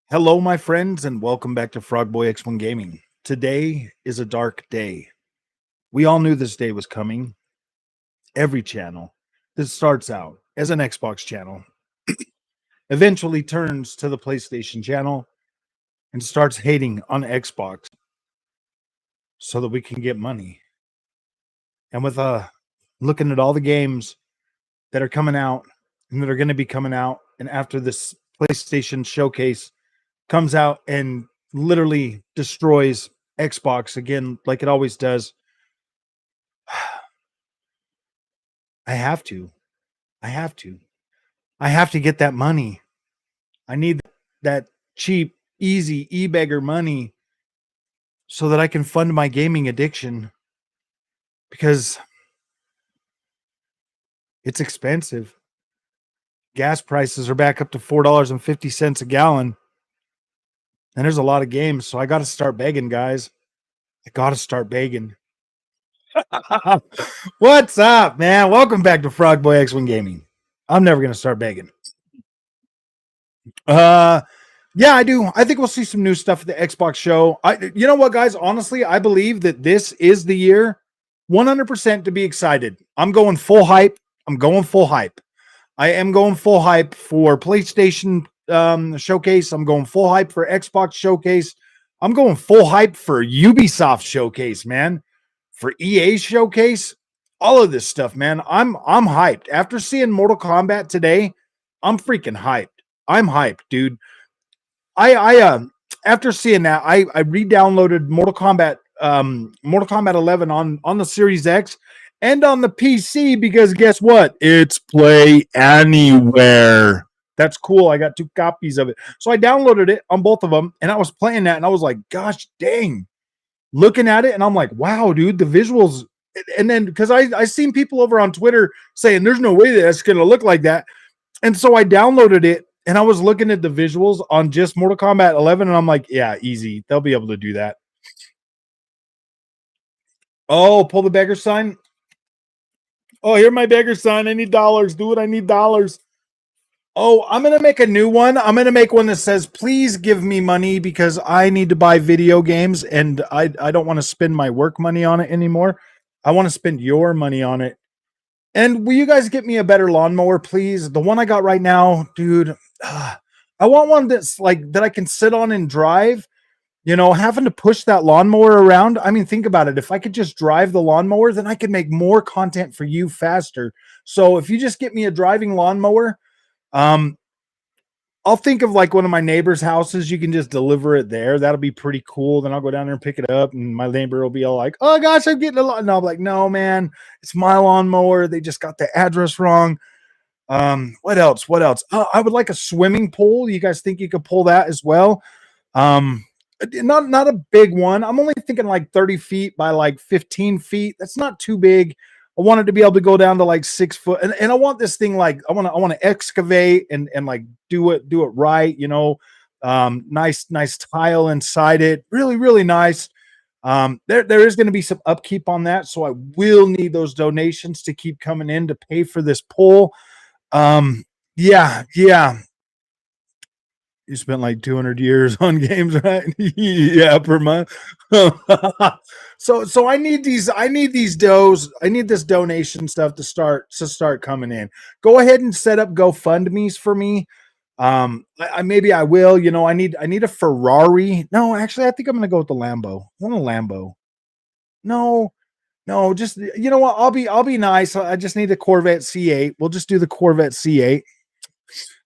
Hello, my friends, and welcome back to Frogboy X1 Gaming. Today is a dark day. We all knew this day was coming. Every channel that starts out as an Xbox channel eventually turns to the PlayStation channel and starts hating on Xbox so that we can get money. And with looking at all the games that are coming out and that are going to be coming out, and after this PlayStation showcase comes out and literally destroys Xbox again, like it always does. I have to. I have to. I have to get that money. I need that cheap, easy e-beggar money so that I can fund my gaming addiction because it's expensive. Gas prices are back up to $4.50 a gallon. And there's a lot of games, so I got to start begging, guys. I got to start begging. What's up, man? Welcome back to Frogboy X1 Gaming. I'm never going to start begging. Yeah, I do. I think we'll see some new stuff at the Xbox show. You know what, guys? Honestly, I believe that this is the year 100% to be excited. I'm going full hype. I'm going full hype. I am going full hype for PlayStation showcase. I'm going full hype for Xbox showcase. I'm going full hype for Ubisoft showcase, man. For EA showcase, all of this stuff, man. I'm hyped. After seeing Mortal Kombat today, I'm freaking hyped. I'm hyped, dude. I after seeing that, I re-downloaded Mortal Kombat 11 on the Series X and on the PC because guess what? It's play anywhere. That's cool. I got 2 copies of it. So I downloaded it on both of them and I was playing that and I was like, gosh dang. Looking at it and I'm like, wow, dude, the visuals. And then because I seen people over on Twitter saying there's no way that's gonna look like that. And so I downloaded it and I was looking at the visuals on just Mortal Kombat 11 and I'm like, yeah, easy. They'll be able to do that. Oh, pull the beggar sign. Oh, here's my beggar sign. I need dollars. Do it. I need dollars. Oh, I'm going to make a new one. I'm going to make one that says, please give me money because I need to buy video games and I don't want to spend my work money on it anymore. I want to spend your money on it. And will you guys get me a better lawnmower, please? The one I got right now, dude, I want one that's like that I can sit on and drive. You know, having to push that lawnmower around. I mean, think about it. If I could just drive the lawnmower, then I could make more content for you faster. So if you just get me a driving lawnmower, I'll think of like one of my neighbor's houses. You can just deliver it there. That'll be pretty cool. Then I'll go down there and pick it up, and my neighbor will be all like, "Oh gosh, I'm getting a lot." And I'm like, "No, man, it's my lawnmower. They just got the address wrong." What else? What else? I would like a swimming pool. You guys think you could pull that as well? Not a big one. I'm only thinking like 30 feet by like 15 feet. That's not too big. I want it to be able to go down to like 6 foot. And I want this thing like I want to excavate and like do it right, you know. Nice tile inside it. Really, really nice. There is going to be some upkeep on that. So I will need those donations to keep coming in to pay for this pool. Yeah. You spent like 200 years on games, right? Yeah, per month. so I need these does. I need this donation stuff to start coming in. Go ahead and set up GoFundMe's for me. Maybe I will. You know, I need a Ferrari. No, actually, I think I'm gonna go with the Lambo. I want a Lambo. No, just you know what? I'll be nice. I just need the Corvette C8. We'll just do the Corvette C8.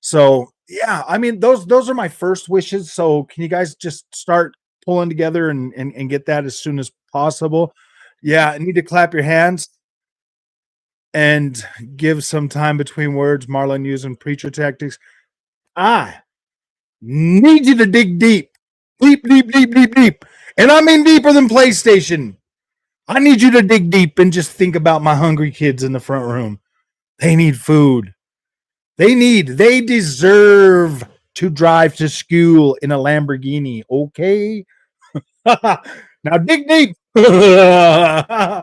So yeah, I mean those are my first wishes. So can you guys just start pulling together and get that as soon as possible? Yeah, I need to clap your hands and give some time between words. Marlon using preacher tactics. I need you to dig deep. Deep. And I mean deeper than PlayStation. I need you to dig deep and just think about my hungry kids in the front room. They need food. They deserve to drive to school in a Lamborghini. Okay. Now dig deep. I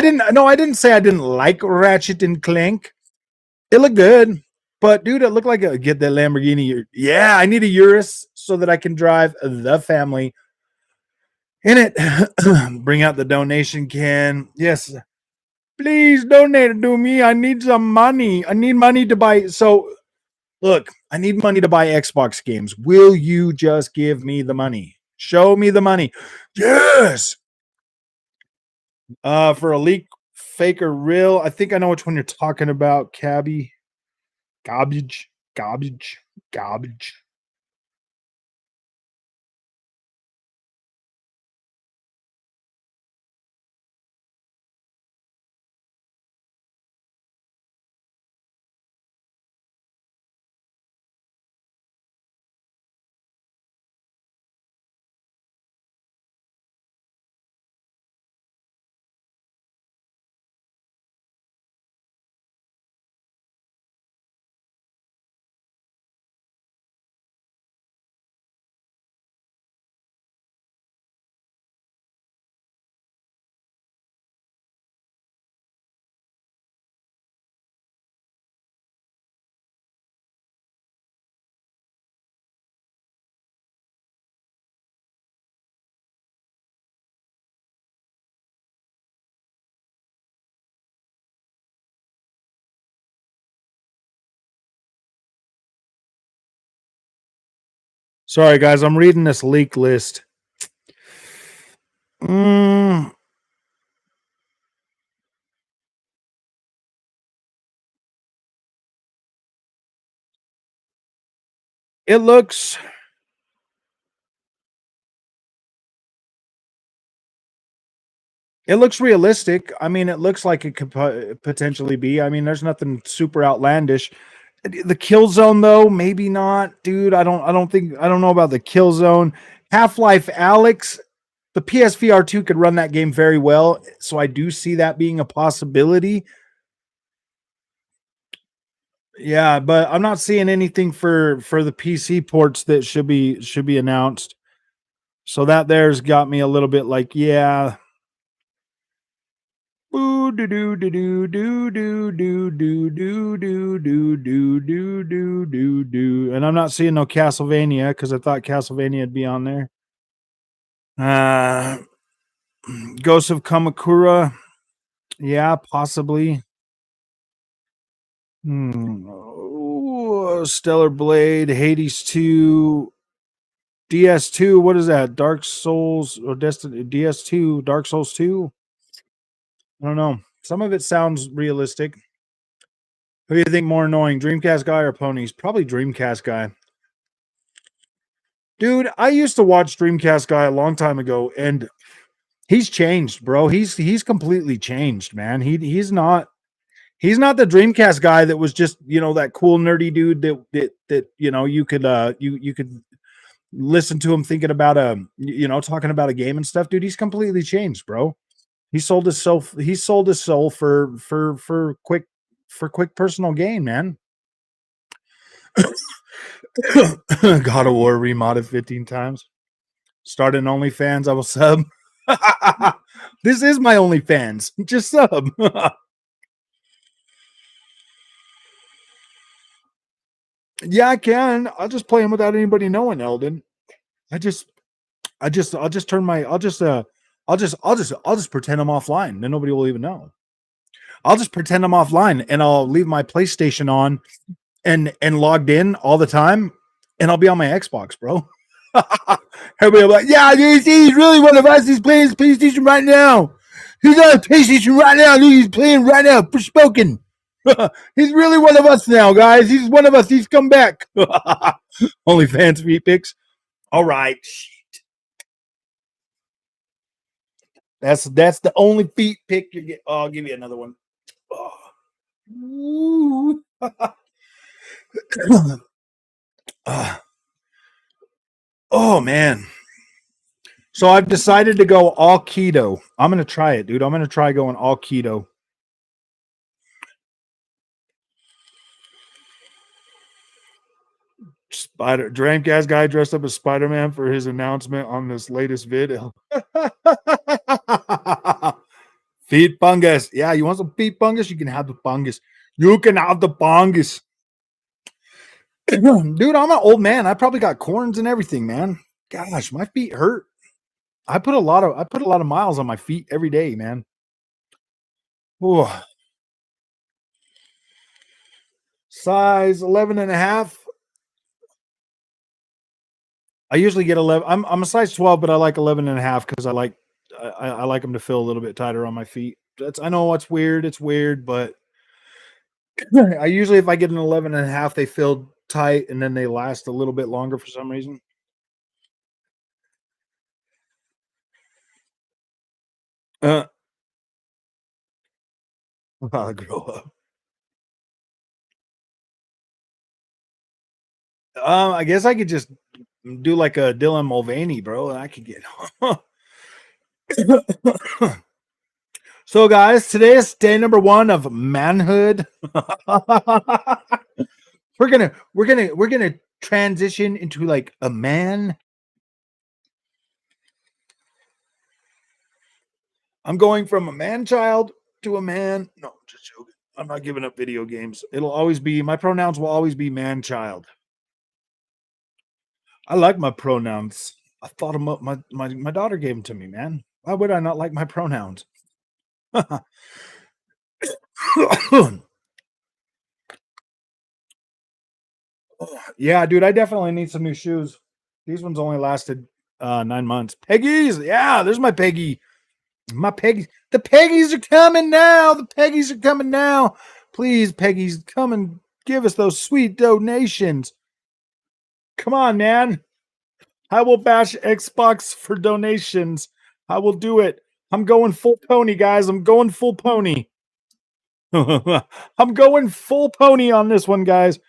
didn't say I didn't like Ratchet and Clank. It looked good. But dude, it looked like a get that Lamborghini. Yeah, I need a Urus so that I can drive the family in it. Bring out the donation can. Yes, please donate it to me. I need some money. I need money to buy. So look, I need money to buy Xbox games. Will you just give me the money? Show me the money. Yes. For a leak, fake or real. I think I know which one you're talking about, Cabby. Garbage, garbage, garbage. Sorry, guys. I'm reading this leak list. Mm, it looks. It looks realistic. I mean, it looks like it could potentially be. I mean, there's nothing super outlandish. The kill zone, though, maybe not, dude. I don't think. I don't know about the kill zone. Half-Life Alex, the PSVR 2 could run that game very well, so I do see that being a possibility. Yeah, but I'm not seeing anything for the PC ports that should be announced. So that there's got me a little bit like, yeah. Ooh, do do do do do do do do do do do do do do do do. And I'm not seeing no Castlevania because I thought Castlevania would be on there. Uh Ghost of Kamakura. Yeah, possibly. Ooh, Stellar Blade, Hades 2, DS2. What is that? Dark Souls or Destiny DS2, Dark Souls 2? I don't know. Some of it sounds realistic. Who do you think more annoying, Dreamcast guy or ponies? Probably Dreamcast guy. Dude, I used to watch Dreamcast guy a long time ago, and he's changed, bro. He's completely changed, man. He's not the Dreamcast guy that was just, you know, that cool nerdy dude that you know you could you could listen to him thinking about you know, talking about a game and stuff. Dude, he's completely changed, bro. He sold his soul for quick personal gain, man. God of War remodded 15 times. Started OnlyFans, I will sub. This is my OnlyFans. Just sub. Yeah, I can. I'll just play him without anybody knowing, Eldon. I just I'll just turn my I'll just pretend I'm offline. Then nobody will even know. I'll just pretend I'm offline and I'll leave my PlayStation on and logged in all the time, and I'll be on my Xbox, bro. Everybody will be like, yeah, dude, he's really one of us. He's playing his PlayStation right now. He's on a PlayStation right now. Dude, he's playing right now. For spoken. He's really one of us now, guys. He's one of us. He's come back. Only fans feet pics. All right. That's the only feet pic you get. Oh, I'll give you another one. Oh. Oh man. So I've decided to go all keto. I'm gonna try it, dude. I'm gonna try going all keto. Dreamcast guy dressed up as Spider-Man for his announcement on this latest video. Feet fungus. Yeah, you want some feet fungus? You can have the fungus. You can have the fungus. Dude, I'm an old man. I probably got corns and everything, man. Gosh, my feet hurt. I put a lot of miles on my feet every day, man. Ooh, size 11 and a half. I usually get 11. I'm a size 12, but I like 11 and a half because I like them to feel a little bit tighter on my feet. I know it's weird. It's weird, but I usually, if I get an 11 and a half, they feel tight and then they last a little bit longer for some reason. Uh, I'll grow up. I guess I could just do like a Dylan Mulvaney, bro, and I could get. So, guys, today is day number 1 of manhood. we're gonna transition into like a man. I'm going from a man child to a man. No, just joking. I'm not giving up video games. It'll always be my pronouns will always be man child. I like my pronouns. I thought them up. My daughter gave them to me, man. Why would I not like my pronouns? Yeah, dude, I definitely need some new shoes. These ones only lasted 9 months. Peggies, yeah, there's my Peggy. My Peggy. The Peggies are coming now. The Peggies are coming now. Please, Peggies, come and give us those sweet donations. Come on, man. I will bash Xbox for donations. I will do it. I'm going full pony, guys. I'm going full pony. I'm going full pony on this one, guys.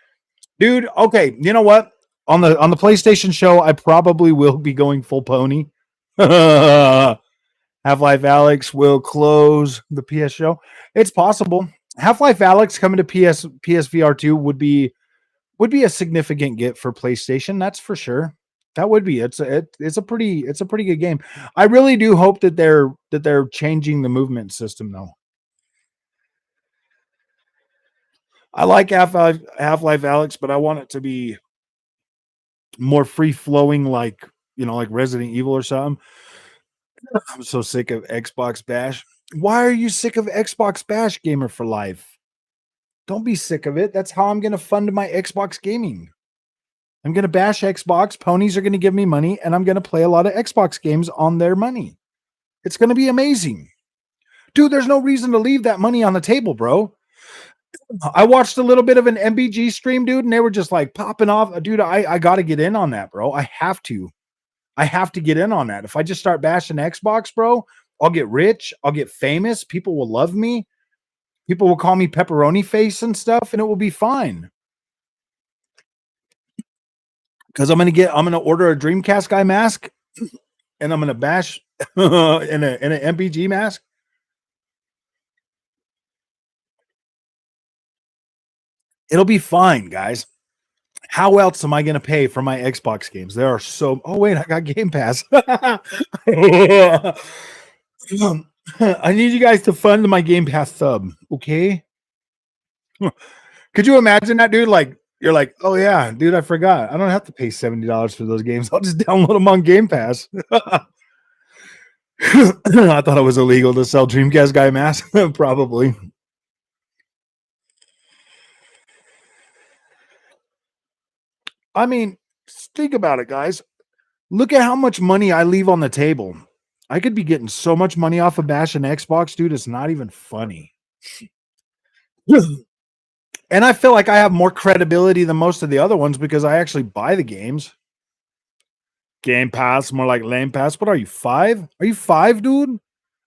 Dude, okay, you know what? On the PlayStation show, I probably will be going full pony. Half-Life Alex will close the PS show. It's possible. Half-Life Alex coming to PSVR 2 would be a significant get for PlayStation, that's for sure. That would be. It's a pretty good game. I really do hope that they're changing the movement system though. I like Half-Life Alex, but I want it to be more free flowing, like like Resident Evil or something. I'm so sick of Xbox Bash. Why are you sick of Xbox Bash, Gamer for Life? Don't be sick of it. That's how I'm going to fund my Xbox gaming. I'm going to bash Xbox. Ponies are going to give me money, and I'm going to play a lot of Xbox games on their money. It's going to be amazing. Dude, there's no reason to leave that money on the table, bro. I watched a little bit of an MBG stream, dude, and they were just like popping off. Dude, I got to get in on that, bro. I have to. I have to get in on that. If I just start bashing Xbox, bro, I'll get rich. I'll get famous. People will love me. People will call me pepperoni face and stuff, and it will be fine. Because I'm gonna order a Dreamcast guy mask, and I'm gonna bash in an MPG mask. It'll be fine, guys. How else am I gonna pay for my Xbox games? There are so. Oh wait, I got Game Pass. I need you guys to fund my Game Pass sub, okay? Could you imagine that, dude? Like, you're like, oh yeah, dude, I forgot. I don't have to pay $70 for those games. I'll just download them on Game Pass. I thought it was illegal to sell Dreamcast guy masks. Probably. I mean, think about it, guys. Look at how much money I leave on the table. I could be getting so much money off of Bash and Xbox, dude. It's not even funny. And I feel like I have more credibility than most of the other ones because I actually buy the games. Game Pass, more like Lame Pass. What are you, 5? Are you 5, dude?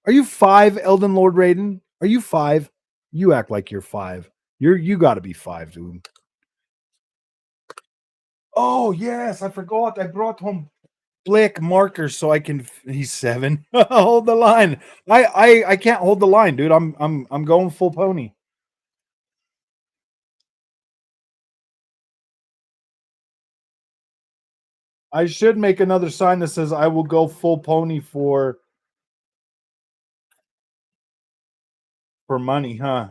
Are you 5, Elden Lord Raiden? Are you 5? You act like you're 5. You got to be 5, dude. Oh yes, I forgot. I brought home Blick markers so I can. He's 7. Hold the line. I can't hold the line, dude. I'm going full pony. I should make another sign that says I will go full pony for money, huh?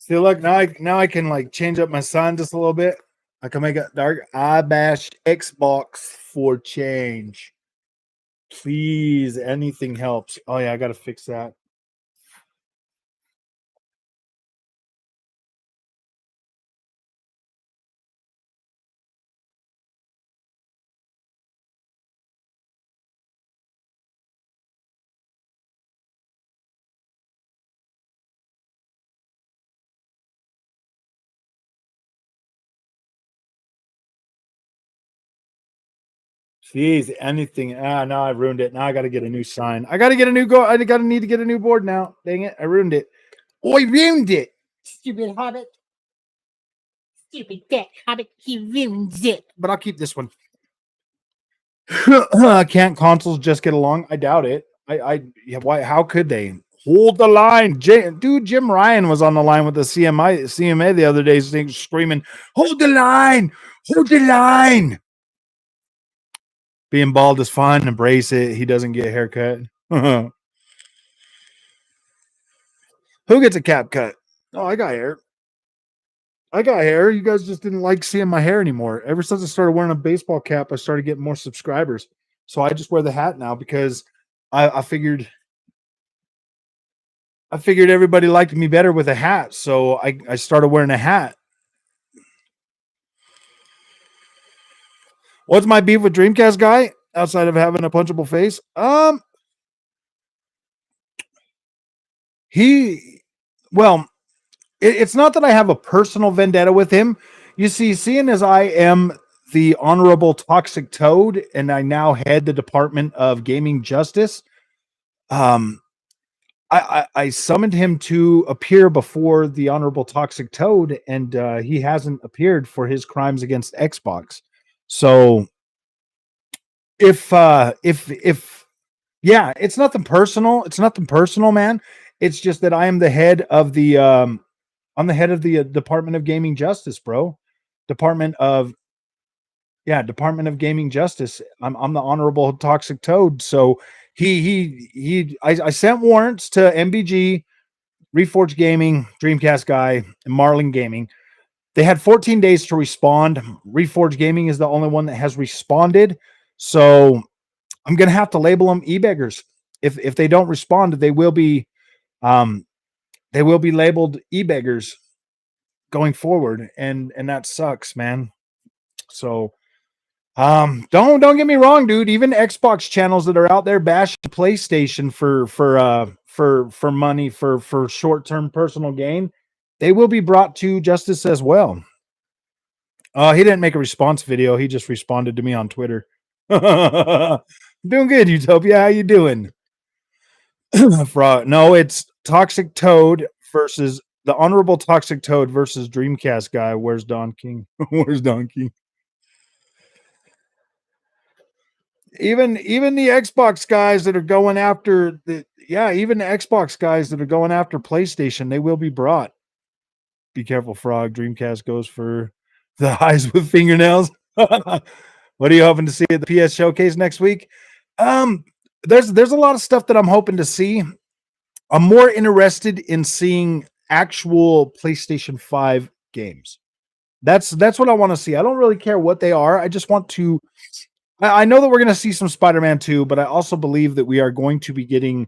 See, look, now I can like change up my sign just a little bit. I can make it dark. I bashed Xbox for change. Please, anything helps. Oh yeah, I gotta fix that. Jeez, anything. Ah, now I ruined it. Now I got to get a new sign. I got to get a new go. I got to need to get a new board now. Dang it, I ruined it. Oh, I ruined it. Stupid hobbit. Stupid fat hobbit. He ruins it. But I'll keep this one. Can't consoles just get along? I doubt it. Yeah, why? How could they? Hold the line, dude. Jim Ryan was on the line with the CMA the other day, screaming, "Hold the line! Hold the line!" Being bald is fine. Embrace it. He doesn't get a haircut. Who gets a cap cut? Oh, I got hair. I got hair. You guys just didn't like seeing my hair anymore. Ever since I started wearing a baseball cap, I started getting more subscribers. So I just wear the hat now because I figured everybody liked me better with a hat. So I started wearing a hat. What's my beef with Dreamcast guy outside of having a punchable face? It's not that I have a personal vendetta with him. You see, seeing as I am the Honorable Toxic Toad and I now head the Department of Gaming Justice, I summoned him to appear before the Honorable Toxic Toad, and he hasn't appeared for his crimes against Xbox. So if yeah, it's nothing personal. It's nothing personal, man. It's just that I am the head of the I'm the head of the Department of Gaming Justice, bro. Department of Gaming Justice. I'm the Honorable Toxic Toad. So I sent warrants to MBG, Reforged Gaming, Dreamcast Guy, and Marlin Gaming. They had 14 days to respond. Reforged Gaming is the only one that has responded. So I'm gonna have to label them e-beggars. If they don't respond, they will be labeled e-beggars going forward, and that sucks, man. So don't get me wrong, dude. Even Xbox channels that are out there bashing PlayStation for money for short-term personal gain, they will be brought to justice as well. He didn't make a response video. He just responded to me on Twitter. Doing good, Utopia. How you doing? Fraud. No, it's Toxic Toad versus the Honorable Toxic Toad versus Dreamcast guy. Where's Don King? Where's Don King? Even the Xbox guys that are going after even the Xbox guys that are going after PlayStation, they will be brought. Be careful, Frog. Dreamcast goes for the eyes with fingernails. What are you hoping to see at the PS Showcase next week? There's a lot of stuff that I'm hoping to see. I'm more interested in seeing actual PlayStation 5 games. That's what I want to see. I don't really care what they are. I just want to. I know that we're going to see some Spider-Man 2, but I also believe that we are going to be getting.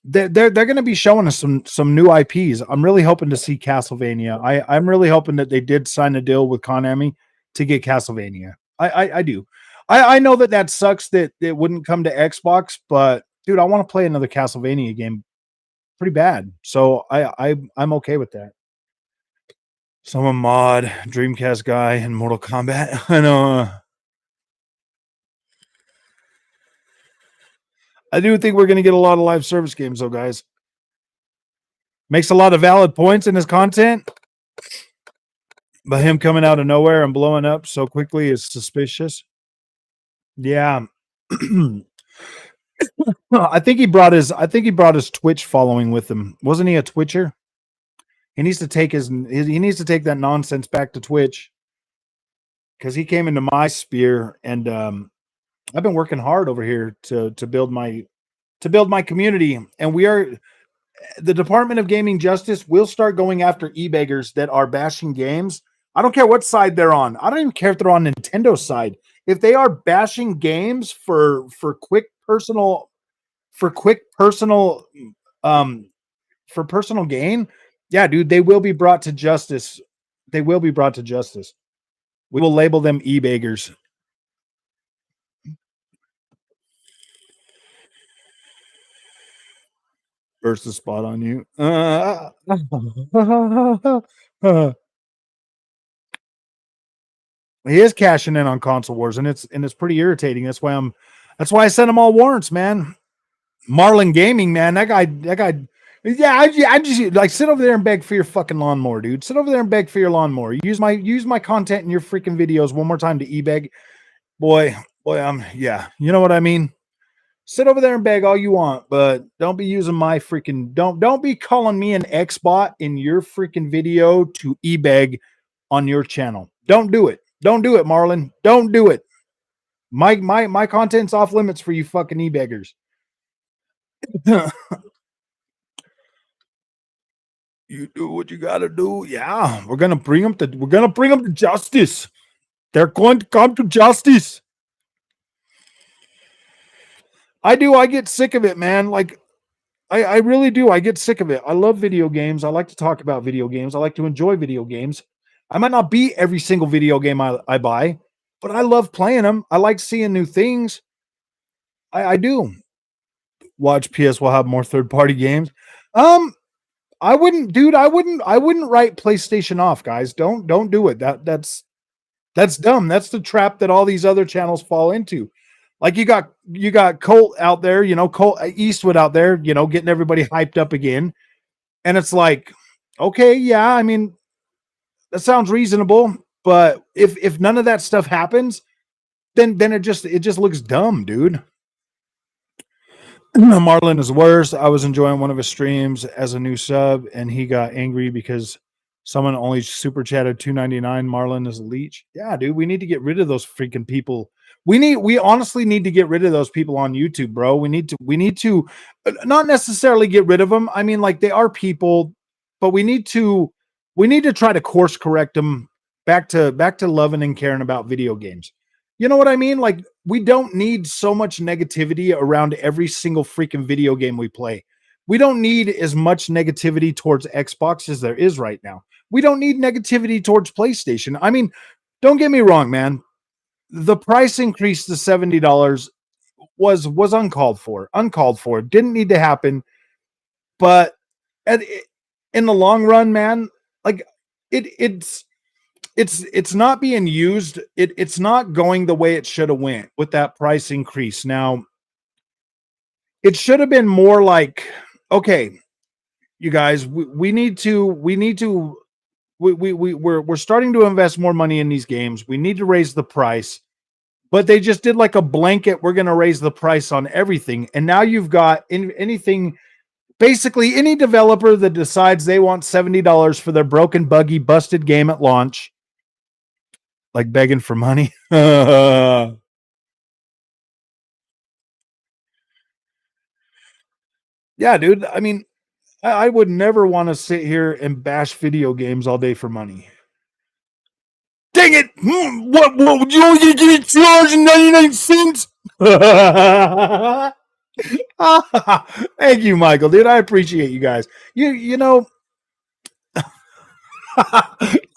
They're going to be showing us some new IPs. I'm really hoping to see Castlevania. I'm really hoping that they did sign a deal with Konami to get Castlevania. I do. I know that sucks that it wouldn't come to Xbox, but dude, I want to play another Castlevania game pretty bad. So I'm okay with that. Someone mod Dreamcast guy in Mortal Kombat. I know. I do think we're going to get a lot of live service games, though, guys. Makes a lot of valid points in his content, but him coming out of nowhere and blowing up so quickly is suspicious. Yeah. I think he brought his Twitch following with him. Wasn't he a Twitcher? He needs to take that nonsense back to Twitch, because he came into my sphere, and I've been working hard over here to build my community, and the Department of Gaming Justice will start going after e-beggars that are bashing games. I don't care what side they're on. I don't even care if they're on Nintendo's side. If they are bashing games for quick personal um for personal gain, yeah, dude, they will be brought to justice. They will be brought to justice. We will label them e-beggars. Burst the spot on you. He is cashing in on console wars, and it's pretty irritating. That's why I sent him all warrants, man. Marlin Gaming, man, that guy. Yeah, I just like sit over there and beg for your fucking lawnmower, dude. Sit over there and beg for your lawnmower. Use my content in your freaking videos one more time to e-beg, boy. Yeah, you know what I mean. Sit over there and beg all you want, but don't be using my freaking don't be calling me an Xbot in your freaking video to e-beg on your channel. Don't do it. Don't do it, Marlon. Don't do it. My content's off limits for you fucking e-beggars. You do what you gotta do. Yeah, we're gonna bring them to justice. They're going to come to justice. I do. I get sick of it, man. Like I really do. I get sick of it. I love video games. I like to talk about video games. I like to enjoy video games. I might not beat every single video game I buy, but I love playing them. I like seeing new things. I do. Watch PS will have more third-party games. I wouldn't, dude. I wouldn't write PlayStation off, guys. Don't do it. That's dumb. That's the trap that all these other channels fall into. Like you got Colt out there, Colt Eastwood out there, getting everybody hyped up again. And it's like, okay, yeah, I mean, that sounds reasonable, but if none of that stuff happens, then it just looks dumb, dude. Marlon is worse. I was enjoying one of his streams as a new sub, and he got angry because someone only super chatted $2.99. Marlon is a leech. Yeah, dude, we need to get rid of those freaking people. We honestly need to get rid of those people on YouTube, bro. We need to not necessarily get rid of them. I mean, like they are people, but we need to try to course correct them back to loving and caring about video games. You know what I mean? Like we don't need so much negativity around every single freaking video game we play. We don't need as much negativity towards Xbox as there is right now. We don't need negativity towards PlayStation. I mean, don't get me wrong, man. The price increase to $70 was uncalled for. Uncalled for. Didn't need to happen. But in the long run, man, like it's not being used. It's not going the way it should have went with that price increase. Now, it should have been more like, okay, you guys, we're starting to invest more money in these games. We need to raise the price. But they just did like a blanket, we're going to raise the price on everything. And now you've got anything, basically any developer that decides they want $70 for their broken, buggy, busted game at launch, like begging for money. Yeah, dude. I mean, I would never want to sit here and bash video games all day for money. Dang it! What would you only give me $2.99? Thank you, Michael, dude. I appreciate you guys. You know,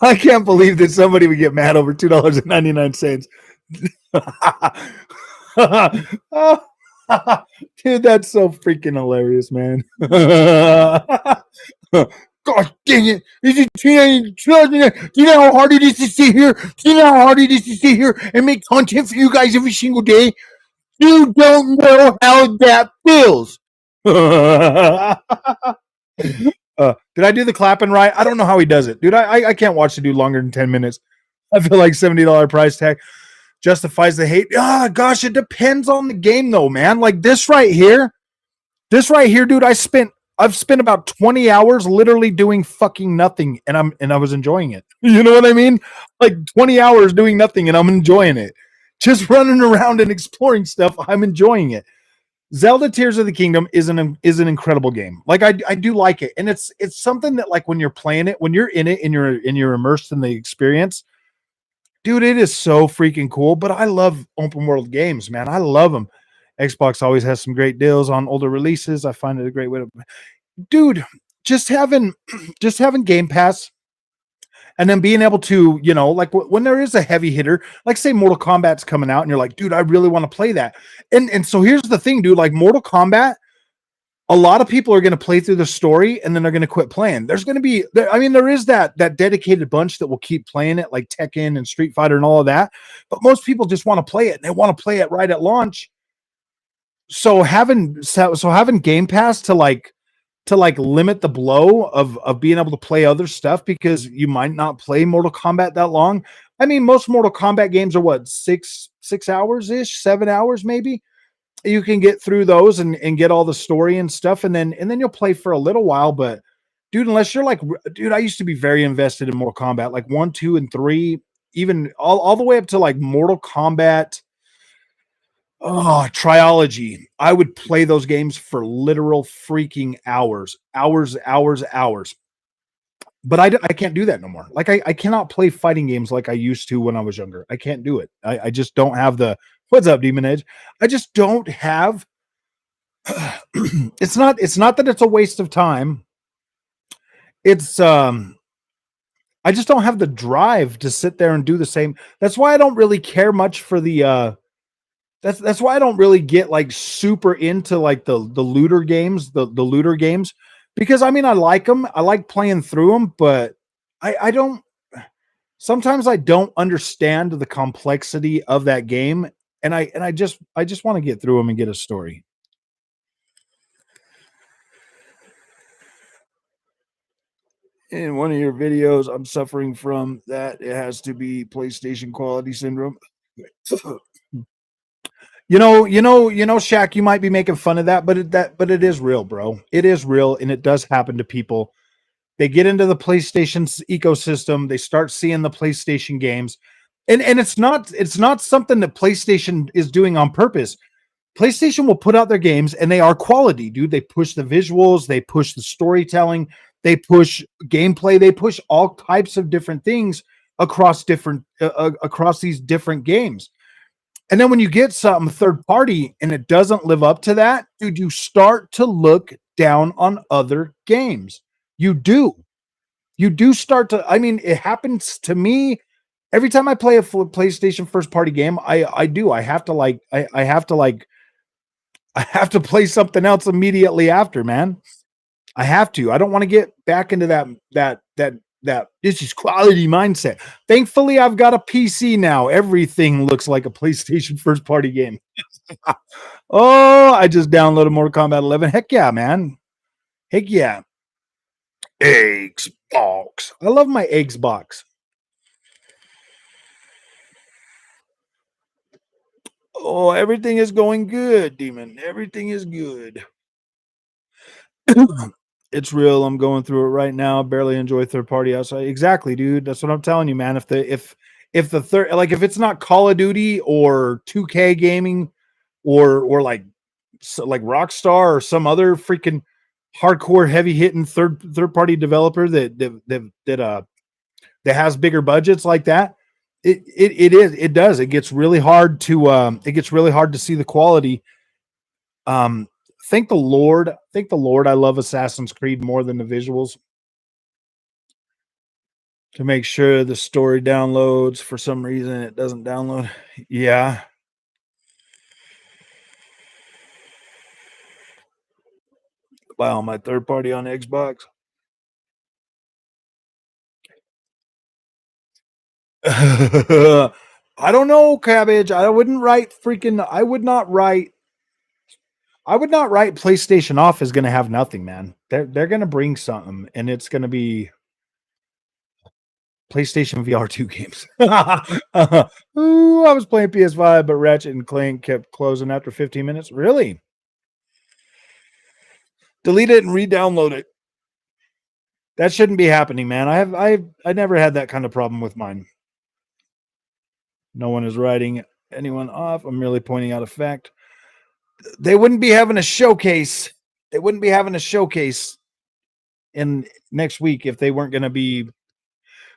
I can't believe that somebody would get mad over $2.99. Dude, that's so freaking hilarious, man. Gosh dang it. Is it do you know how hard it is to sit here? Do you know how hard it is to sit here and make content for you guys every single day? You don't know how that feels. Did I do the clapping right? I don't know how he does it. Dude, I can't watch the dude longer than 10 minutes. I feel like $70 price tag justifies the hate. Ah, gosh, it depends on the game though, man. Like this right here, dude, I've spent about 20 hours literally doing fucking nothing, and I was enjoying it. You know what I mean? Like 20 hours doing nothing and I'm enjoying it. Just running around and exploring stuff, I'm enjoying it. Zelda Tears of the Kingdom is an incredible game. Like I do like it, and it's something that like when you're playing it, when you're in it, and you're immersed in the experience, dude, it is so freaking cool. But I love open world games, man. I love them. Xbox always has some great deals on older releases. I find it a great way to, dude, just having just having Game Pass and then being able to, you know, like when there is a heavy hitter, like say Mortal Kombat's coming out, and you're like, dude, I really want to play that. And so here's the thing, dude, like Mortal Kombat, a lot of people are going to play through the story and then they're going to quit playing. There's going to be, I mean, there is that dedicated bunch that will keep playing it, like Tekken and Street Fighter and all of that. But most people just want to play it, and they want to play it right at launch. So having Game Pass to limit the blow of being able to play other stuff, because you might not play Mortal Kombat that long. I mean, most Mortal Kombat games are what, 6 hours ish, 7 hours maybe. You can get through those and get all the story and stuff, and then you'll play for a little while. But dude, unless you're like, dude, I used to be very invested in Mortal Kombat, like 1, 2, and 3, even all the way up to like Mortal Kombat Trilogy. I would play those games for literal freaking hours. But I can't do that no more. Like I cannot play fighting games like I used to when I was younger. I can't do it. I just don't have the, what's up, Demon Edge? I just don't have it's not that it's a waste of time. It's I just don't have the drive to sit there and do the same. That's why I don't really care much for the that's why I don't really get like super into like the looter games, the looter games, because I mean I like them. I like playing through them, but I don't, sometimes I don't understand the complexity of that game, and I just want to get through them and get a story. In one of your videos, I'm suffering from that. It has to be PlayStation quality syndrome. Shaq, you might be making fun of that, but it is real, bro. It is real, and it does happen to people. They get into the PlayStation's ecosystem, they start seeing the PlayStation games, and it's not something that PlayStation is doing on purpose. PlayStation will put out their games and they are quality, dude. They push the visuals, they push the storytelling, they push gameplay, they push all types of different things across across these different games. And then when you get something third party and it doesn't live up to that, dude, you start to look down on other games. You do. You do start to, I mean, it happens to me every time I play a PlayStation first party game. I have to like, I have to like, I have to play something else immediately after, man. I have to. I don't want to get back into that this is quality mindset. Thankfully, I've got a PC now. Everything looks like a PlayStation first party game. Oh, I just downloaded Mortal Kombat 11. Heck yeah, man. Heck yeah. Eggs box. I love my eggs box. Oh, everything is going good, Demon. Everything is good. It's real. I'm going through it right now. Barely enjoy third party outside. Exactly, dude. That's what I'm telling you, man. If the third, like if it's not Call of Duty or 2K gaming or like like Rockstar or some other freaking hardcore heavy hitting third party developer that has bigger budgets like that, it does. It gets really hard to see the quality. Thank the Lord. Thank the Lord. I love Assassin's Creed more than the visuals. To make sure the story downloads. For some reason, it doesn't download. Yeah. Wow, my third party on Xbox. I don't know, Cabbage. I would not write PlayStation off is going to have nothing, man. They're going to bring something, and it's going to be PlayStation VR 2 games. Ooh, I was playing PS5, but Ratchet and Clank kept closing after 15 minutes. Really? Delete it and re-download it. That shouldn't be happening, man. I never had that kind of problem with mine. No one is writing anyone off. I'm merely pointing out a fact. They wouldn't be having a showcase. They wouldn't be having a showcase in next week if they weren't going to be.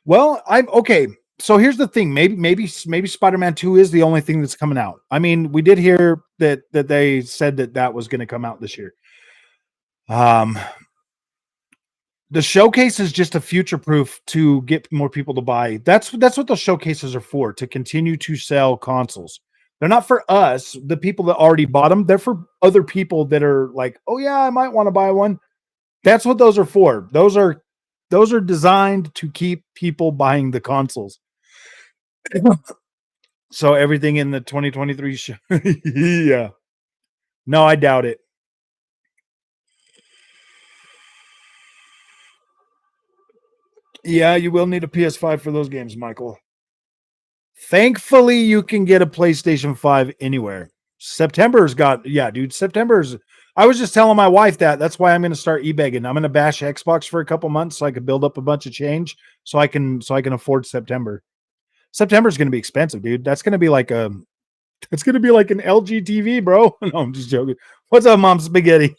Well, I'm okay. So here's the thing. Maybe Spider-Man 2 is the only thing that's coming out. I mean, we did hear that they said that was going to come out this year. The showcase is just a future proof to get more people to buy. That's what the showcases are for, to continue to sell consoles. They're not for us, the people that already bought them. They're for other people that are like, oh yeah, I might want to buy one. That's what those are for. Those are designed to keep people buying the consoles. So everything in the 2023 show. Yeah. No, I doubt it. Yeah, you will need a PS5 for those games, Michael. Thankfully, you can get a PlayStation 5 anywhere. September's got, yeah, dude. September's. I was just telling my wife that. That's why I'm going to start e-begging. I'm going to bash Xbox for a couple months so I can build up a bunch of change so I can afford September. September's going to be expensive, dude. That's going to be like it's going to be like an LG TV, bro. No, I'm just joking. What's up, Mom Spaghetti?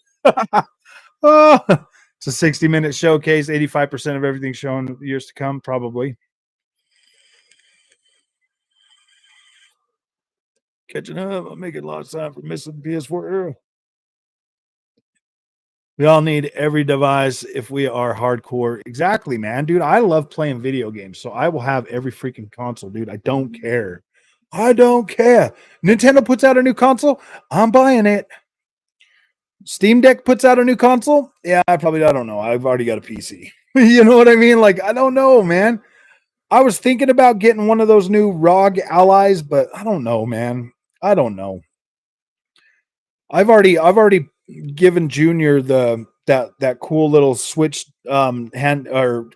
Oh, it's a 60-minute showcase. 85% of everything shown years to come, probably. Catching up. I'm making a lot of time for missing the PS4 era. We all need every device if we are hardcore. Exactly, man. Dude, I love playing video games, so I will have every freaking console, dude. I don't care. I don't care. Nintendo puts out a new console, I'm buying it. Steam Deck puts out a new console. Yeah, I don't know. I've already got a PC. You know what I mean? Like, I don't know, man. I was thinking about getting one of those new ROG Allies, but I don't know, man. I don't know. I've already given Junior that cool little Switch hand or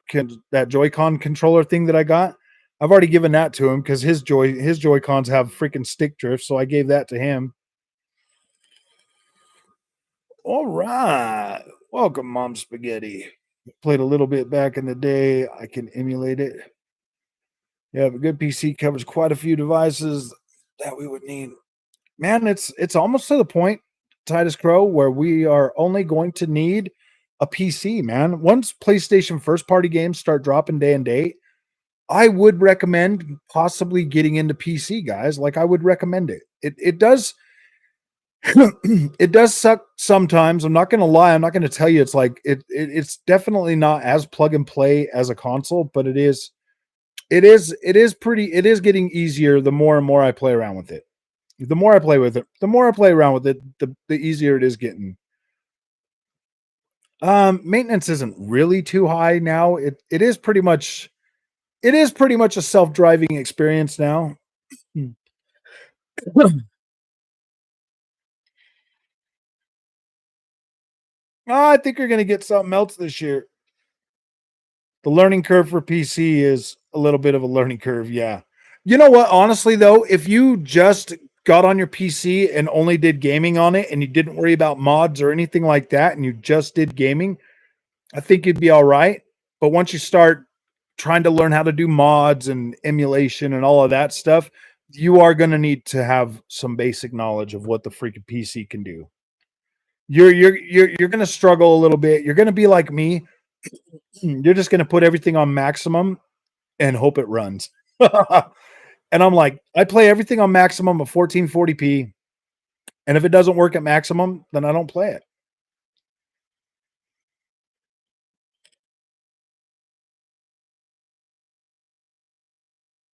that Joy-Con controller thing that I got. I've already given that to him because his Joy-Cons have freaking stick drift, so I gave that to him. All right. Welcome, Mom Spaghetti. Played a little bit back in the day. I can emulate it. Yeah, a good PC covers quite a few devices that we would need. Man, it's almost to the point, Titus Crow, where we are only going to need a PC, man. Once PlayStation first party games start dropping day and date, I would recommend possibly getting into PC, guys. Like, I would recommend it. It does it does suck sometimes. I'm not gonna lie. I'm not gonna tell you it's like it's definitely not as plug and play as a console, but it is getting easier the more and more I play around with it. The more I play with it, the more I play around with it, the easier it is getting. Maintenance isn't really too high now. It is pretty much a self-driving experience now. I think you're going to get something else this year. The learning curve for PC is a little bit of a learning curve. Yeah. You know what? Honestly, though, if you just got on your PC and only did gaming on it and you didn't worry about mods or anything like that, and you just did gaming, I think you'd be all right. But once you start trying to learn how to do mods and emulation and all of that stuff, you are going to need to have some basic knowledge of what the freaking PC can do. You're going to struggle a little bit. You're going to be like me. You're just going to put everything on maximum and hope it runs. And I'm like, I play everything on maximum of 1440p. And if it doesn't work at maximum, then I don't play it.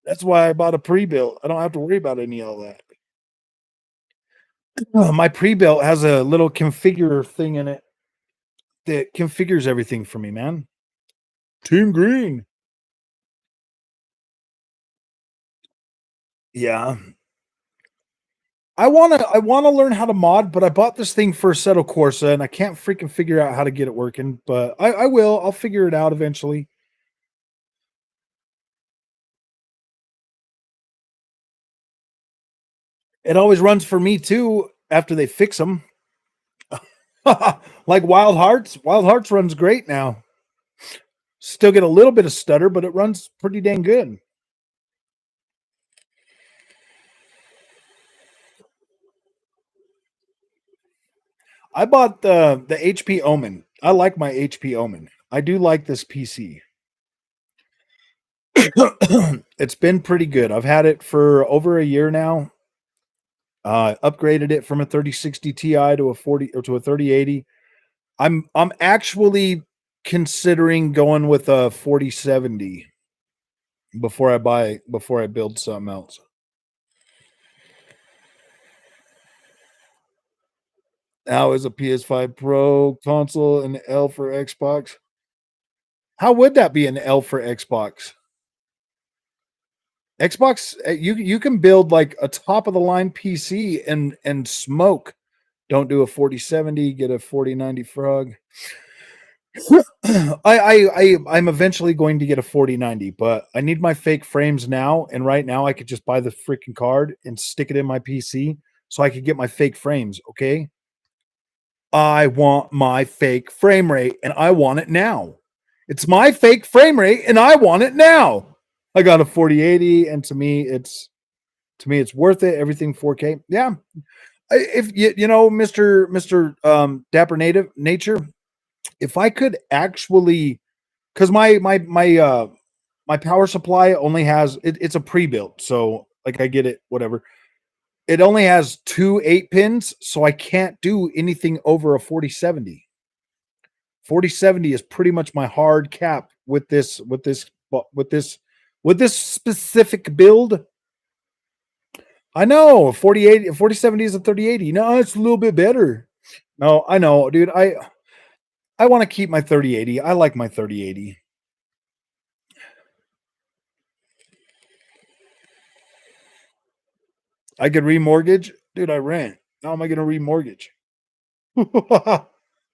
That's why I bought a pre-built. I don't have to worry about any of that. My pre-built has a little configure thing in it that configures everything for me, man. Team Green. Yeah. I wanna learn how to mod, but I bought this thing for Assetto Corsa and I can't freaking figure out how to get it working. But I will. I'll figure it out eventually. It always runs for me too after they fix them. Like Wild Hearts. Wild Hearts runs great now. Still get a little bit of stutter, but it runs pretty dang good. I bought the HP Omen. I like my HP Omen. I do like this PC. It's been pretty good. I've had it for over a year now. Upgraded it from a 3060 Ti to a 40 or to a 3080. I'm actually considering going with a 4070 before I build something else. How is a PS5 Pro console an L for Xbox? How would that be an L for Xbox? Xbox, you can build like a top of the line PC and smoke. Don't do a 4070, get a 4090 Frog. I'm eventually going to get a 4090, but I need my fake frames now. And right now, I could just buy the freaking card and stick it in my PC so I could get my fake frames. Okay, I want my fake frame rate, and I want it now. It's my fake frame rate, and I want it now. I got a 4080, and to me, it's worth it. Everything 4K. Yeah, if you know, Mister Dapper Nature, if I could actually, because my power supply only has it's a pre-built, so like I get it, whatever. It only has 2 8-pins, so I can't do anything over a 4070. 4070 is pretty much my hard cap with this specific build. I know 4070 is a 3080. No, it's a little bit better. No, I know, dude. I want to keep my 3080. I like my 3080. I could remortgage. Dude, I rent. How am I going to remortgage?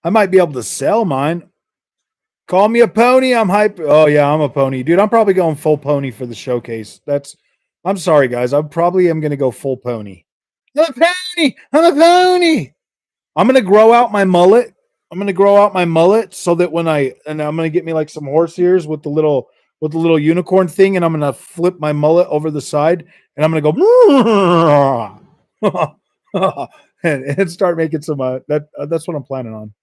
I might be able to sell mine. Call me a pony. I'm hype. Oh, yeah, I'm a pony. Dude, I'm probably going full pony for the showcase. I'm sorry, guys. I probably am going to go full pony. I'm a pony. I'm a pony. I'm going to grow out my mullet. So that I'm going to get me like some horse ears with the little unicorn thing, and I'm going to flip my mullet over the side, and I'm going to go and start making some that's what I'm planning on.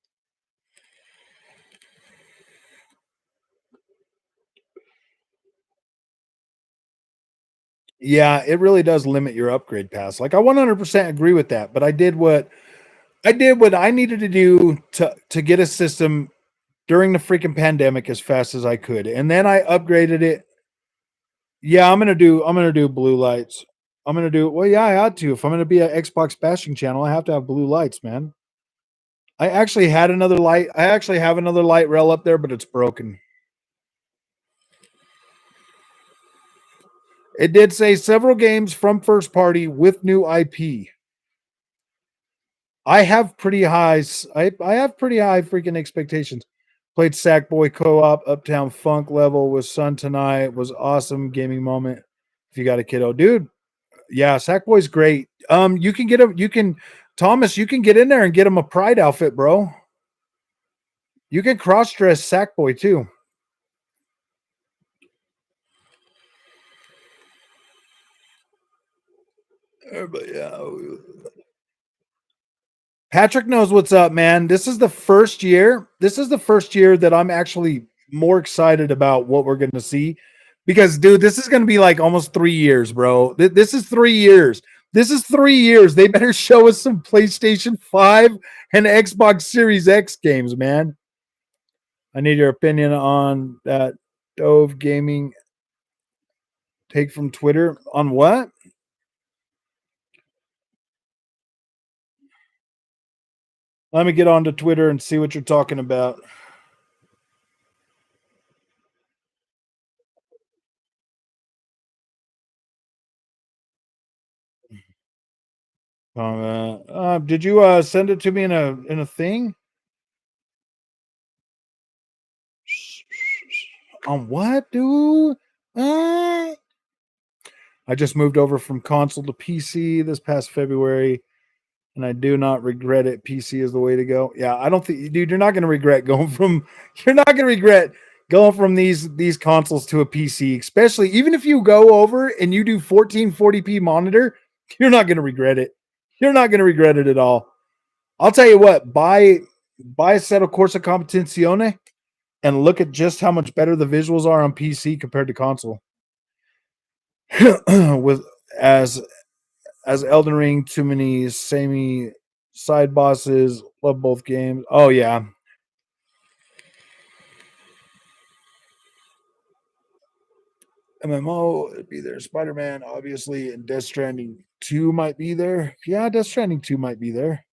Yeah, it really does limit your upgrade pass. Like I 100% agree with that, but I did what I needed to do to get a system during the freaking pandemic as fast as I could. And then I upgraded it. Yeah, I'm going to do blue lights. Well, yeah, I had to. If I'm going to be an Xbox bashing channel, I have to have blue lights, man. I actually had another light. I actually have another light rail up there, but it's broken. It did say several games from first party with new IP. I have pretty high freaking expectations. Played Sackboy co-op, Uptown Funk level with Sun tonight. Was awesome gaming moment. If you got a kiddo, dude. Yeah, Sackboy's great. You can get Thomas, you can get in there and get him a pride outfit, bro. You can cross-dress Sackboy too. But yeah. Patrick knows what's up, man. This is the first year. This is the first year that I'm actually more excited about what we're going to see because, dude, this is going to be like almost 3 years, bro. This is 3 years. This is 3 years. They better show us some PlayStation 5 and Xbox Series X games, man. I need your opinion on that Dove Gaming take from Twitter. On what? Let me get onto Twitter and see what you're talking about. Did you send it to me in a thing? On what, dude? I just moved over from console to PC this past February, and I do not regret it. PC is the way to go. Yeah, I don't think, dude, you're not going to regret going from. You're not going to regret going from these consoles to a PC, especially even if you go over and you do 1440p monitor. You're not going to regret it. You're not going to regret it at all. I'll tell you what, buy a set of Corsa Competizione and look at just how much better the visuals are on PC compared to console. With as Elden Ring, too many samey side bosses. Love both games. Oh yeah. MMO it'd be there. Spider-Man, obviously, and Death Stranding 2 might be there. Yeah, Death Stranding 2 might be there.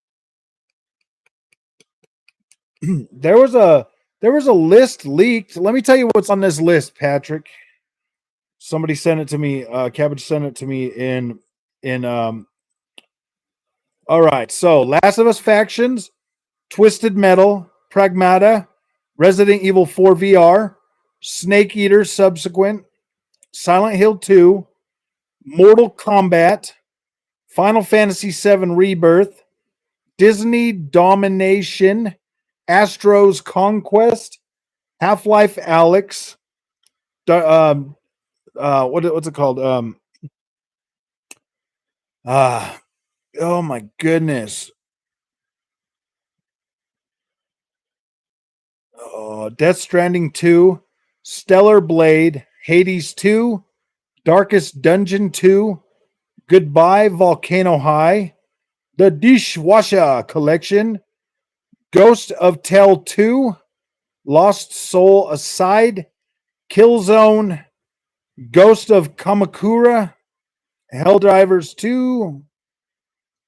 there was a list leaked. Let me tell you what's on this list, Patrick. Somebody sent it to me. Cabbage sent it to me in all right. So Last of Us Factions, Twisted Metal, Pragmata, Resident Evil 4 VR, Snake Eater Subsequent, Silent Hill 2, Mortal Kombat, Final Fantasy VII Rebirth, Disney Domination, Astro's Conquest, Half-Life Alyx, what's it called? Oh my goodness. Death Stranding 2, Stellar Blade, Hades 2, Darkest Dungeon 2, Goodbye Volcano High, The Dishwasher Collection, Ghost of Tell 2, Lost Soul Aside, Killzone, Ghost of Kamakura, Helldivers 2,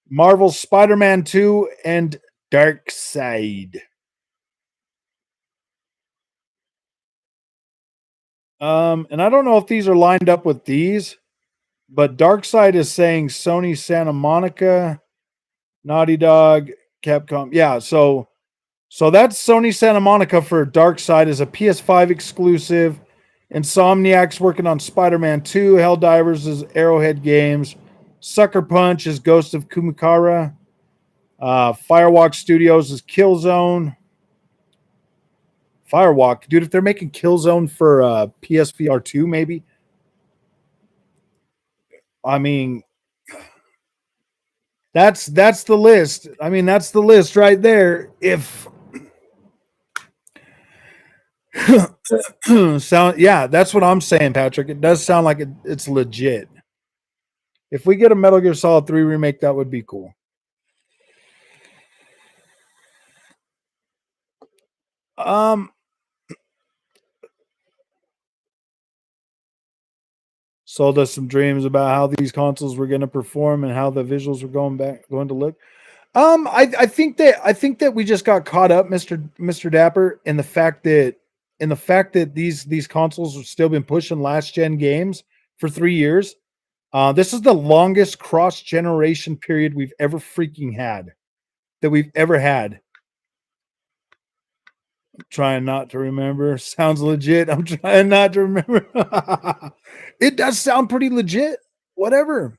Marvel Spider-Man 2, and Dark Side. And I don't know if these are lined up with these, but Darkseid is saying Sony Santa Monica, Naughty Dog, Capcom. Yeah, so that's Sony Santa Monica for Darkseid as a PS5 exclusive. Insomniac's working on Spider-Man 2. Helldivers is Arrowhead Games. Sucker Punch is Ghost of Kumikara. Firewalk Studios is Killzone. Firewalk, dude, if they're making Killzone for PSVR 2, maybe. I mean, that's the list. I mean, that's the list right there. If sound, yeah, that's what I'm saying, Patrick. It does sound like it's legit. If we get a Metal Gear Solid 3 remake, that would be cool. Sold us some dreams about how these consoles were going to perform and how the visuals were going to look. I think that we just got caught up, Mr. Dapper, in the fact that these consoles have still been pushing last gen games for 3 years. This is the longest cross generation period we've ever freaking had. That we've ever had. I'm trying not to remember. Sounds legit. I'm trying not to remember. It does sound pretty legit. Whatever.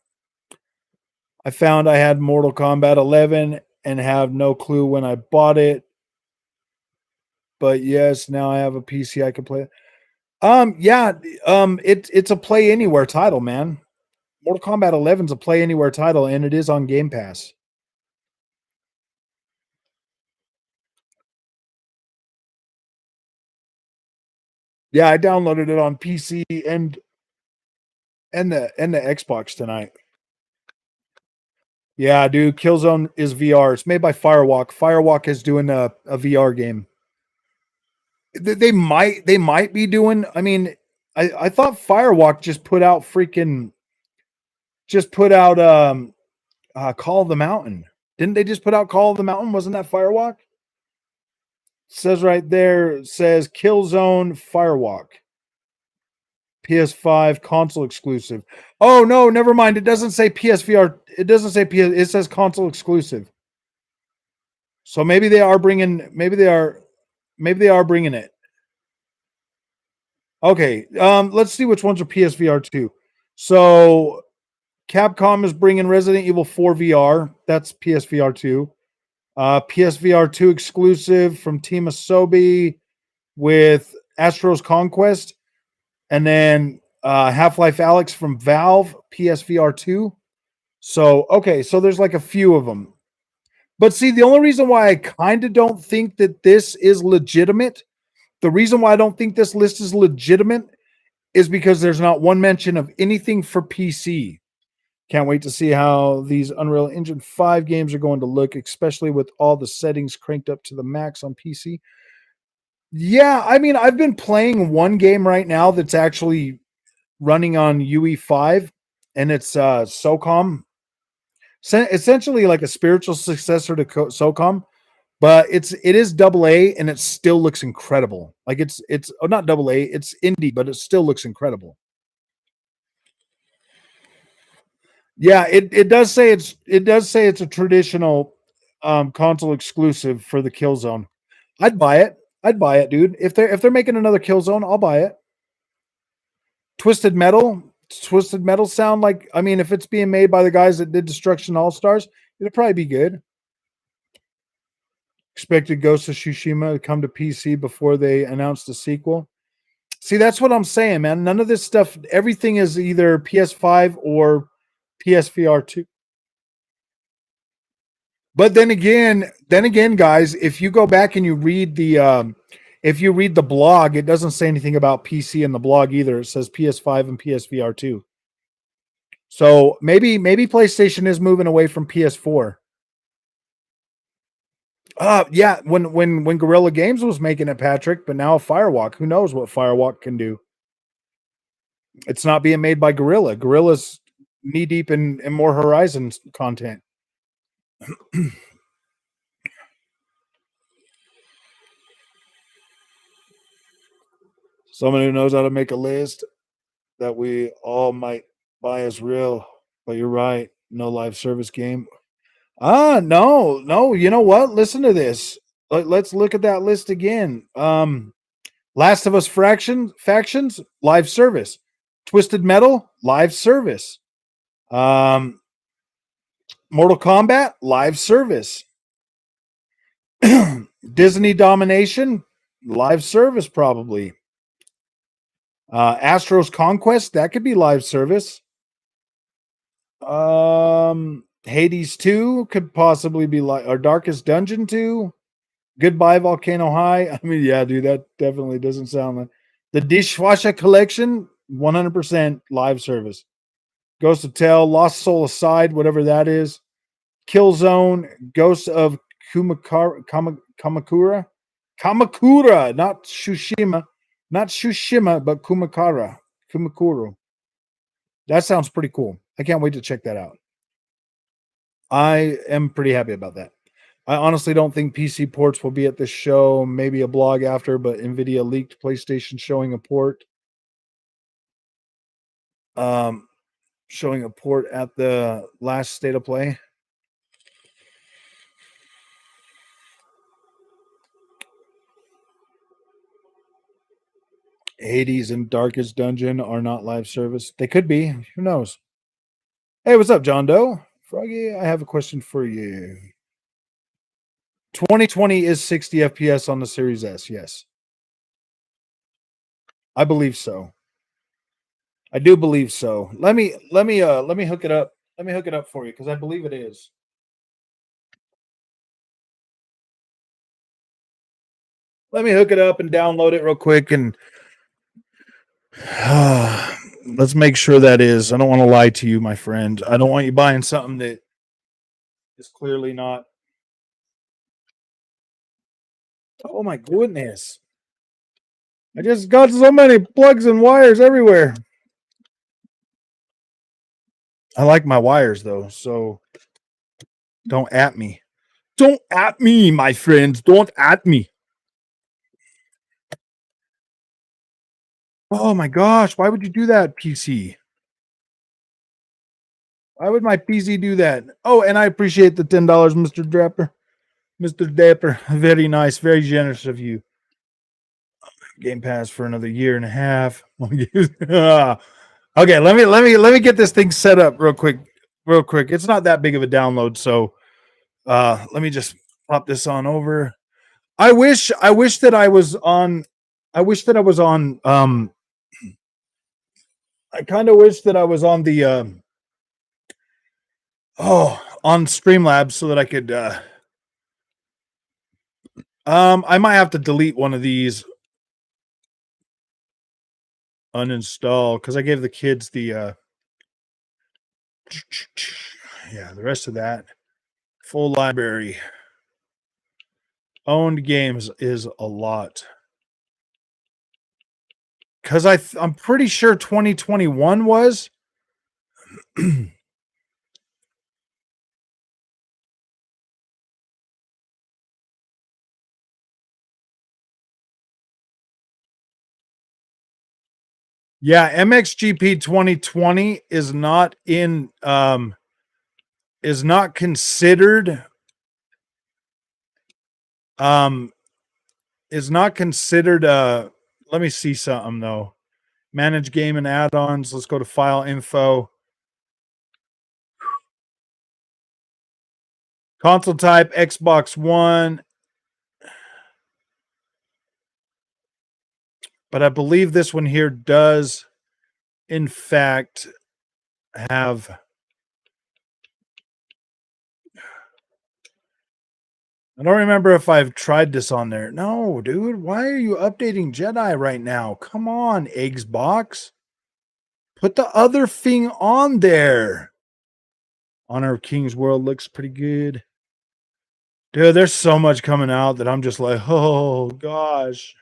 I found I had Mortal Kombat 11 and have no clue when I bought it. But yes, now I have a PC I can play. It's a play anywhere title, man. Mortal Kombat 11 is a play anywhere title, and it is on Game Pass. Yeah, I downloaded it on PC and the Xbox tonight. Yeah, dude, Killzone is VR. It's made by Firewalk. Firewalk is doing a VR game. They might be doing. I mean, I thought Firewalk just put out Call of the Mountain. Didn't they just put out Call of the Mountain? Wasn't that Firewalk? Says right there, it says Killzone Firewalk. PS5 console exclusive. Oh no, never mind. It doesn't say PSVR. It doesn't say PS. It says console exclusive. So maybe they are bringing. Maybe they are bringing it. Okay. Let's see which ones are PSVR 2. So Capcom is bringing Resident Evil 4 VR. That's PSVR 2. PSVR 2 exclusive from Team Asobi with Astro's Conquest. And then Half-Life Alyx from Valve, PSVR 2. So, okay, so there's like a few of them. But see, the only reason why I kind of don't think that this is legitimate, the reason why I don't think this list is legitimate is because there's not one mention of anything for PC. Can't wait to see how these Unreal Engine 5 games are going to look, especially with all the settings cranked up to the max on PC. Yeah, I mean, I've been playing one game right now that's actually running on UE5, and it's SOCOM. Essentially like a spiritual successor to SOCOM, but it is double A, and it still looks incredible. Like it's not double A, it's indie, but it still looks incredible. Yeah, it does say it's a traditional console exclusive for the Killzone. I'd buy it. I'd buy it, dude. If they're making another Killzone, I'll buy it. Twisted Metal. Twisted Metal sound like, I mean, if it's being made by the guys that did Destruction All Stars, it'll probably be good. Expected Ghost of Tsushima to come to PC before they announced the sequel. See, that's what I'm saying, man. None of this stuff, everything is either PS5 or PSVR 2. But then again, guys, if you go back and you read the blog, it doesn't say anything about PC in the blog either. It says PS5 and PSVR 2. So maybe PlayStation is moving away from PS4. Yeah, when Guerrilla Games was making it, Patrick, but now Firewalk. Who knows what Firewalk can do? It's not being made by Guerrilla. Guerrilla's knee deep in more Horizon content. Someone who knows how to make a list that we all might buy as real. But you're right. No live service game. No. You know what? Listen to this. Let's look at that list again. Last of Us factions, live service. Twisted Metal, live service. Mortal Kombat, live service. Disney Domination, live service probably. Astro's Conquest, that could be live service. Hades 2 could possibly be like, or Darkest Dungeon 2. Goodbye Volcano High. I mean, yeah, dude, that definitely doesn't sound like the Dishwasher Collection. 100% live service. Ghost of Tell, Lost Soul Aside, whatever that is. Killzone, Ghost of Kamakura, not Tsushima, but Kumakuru. That sounds pretty cool. I can't wait to check that out. I am pretty happy about that. I honestly don't think PC ports will be at this show. Maybe a blog after, but NVIDIA leaked PlayStation showing a port. Showing a port at the last State of Play. Hades and Darkest Dungeon are not live service. They could be. Who knows? Hey, what's up, John Doe? Froggy, I have a question for you. 2020 is 60 FPS on the Series S, yes. I believe so. I do believe so. Let me hook it up. Let me hook it up for you because I believe it is. Let me hook it up and download it real quick and let's make sure that is. I don't want to lie to you, my friend. I don't want you buying something that is clearly not. Oh my goodness. I just got so many plugs and wires everywhere. I like my wires though, so don't at me. Don't at me, my friends. Don't at me. Oh my gosh, why would you do that, PC? Why would my PC do that? Oh, and I appreciate the $10, Mr. Dapper. Mr. Dapper, very nice, very generous of you. Game Pass for another year and a half. Okay, let me get this thing set up real quick. It's not that big of a download, so let me just pop this on over. I wish that I was on. I kind of wish that I was on the on Streamlabs so that I could I might have to delete one of these. Uninstall because I gave the kids the yeah, the rest of that full library. Owned games is a lot. Because I'm pretty sure 2021 was. Yeah, MXGP 2020 is not in is not considered is not considered let me see something though. Manage game and add-ons. Let's go to file info. Console type Xbox One. But I believe this one here does in fact have I don't remember if I've tried this on there. No, dude. Why are you updating Jedi right now? Come on, Xbox. Put the other thing on there. Honor of King's World looks pretty good. Dude, there's so much coming out that I'm just like, oh, gosh.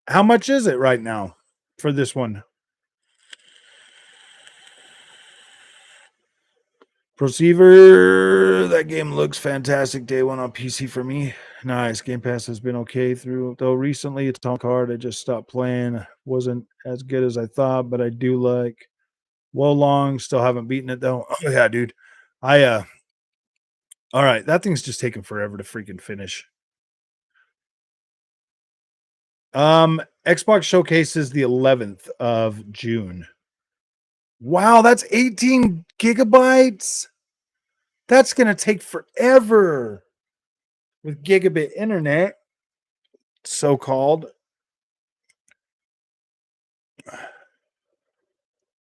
How much is it right now for this one? Proceiver, that game looks fantastic. Day one on PC for me. Nice. Game Pass has been okay through, though recently it's on card. I just stopped playing. Wasn't as good as I thought, but I do like Wolong. Still haven't beaten it though. Oh yeah, dude. All right, that thing's just taking forever to freaking finish. Xbox Showcase is the 11th of June. Wow, that's 18 gigabytes. That's going to take forever with gigabit internet, so called.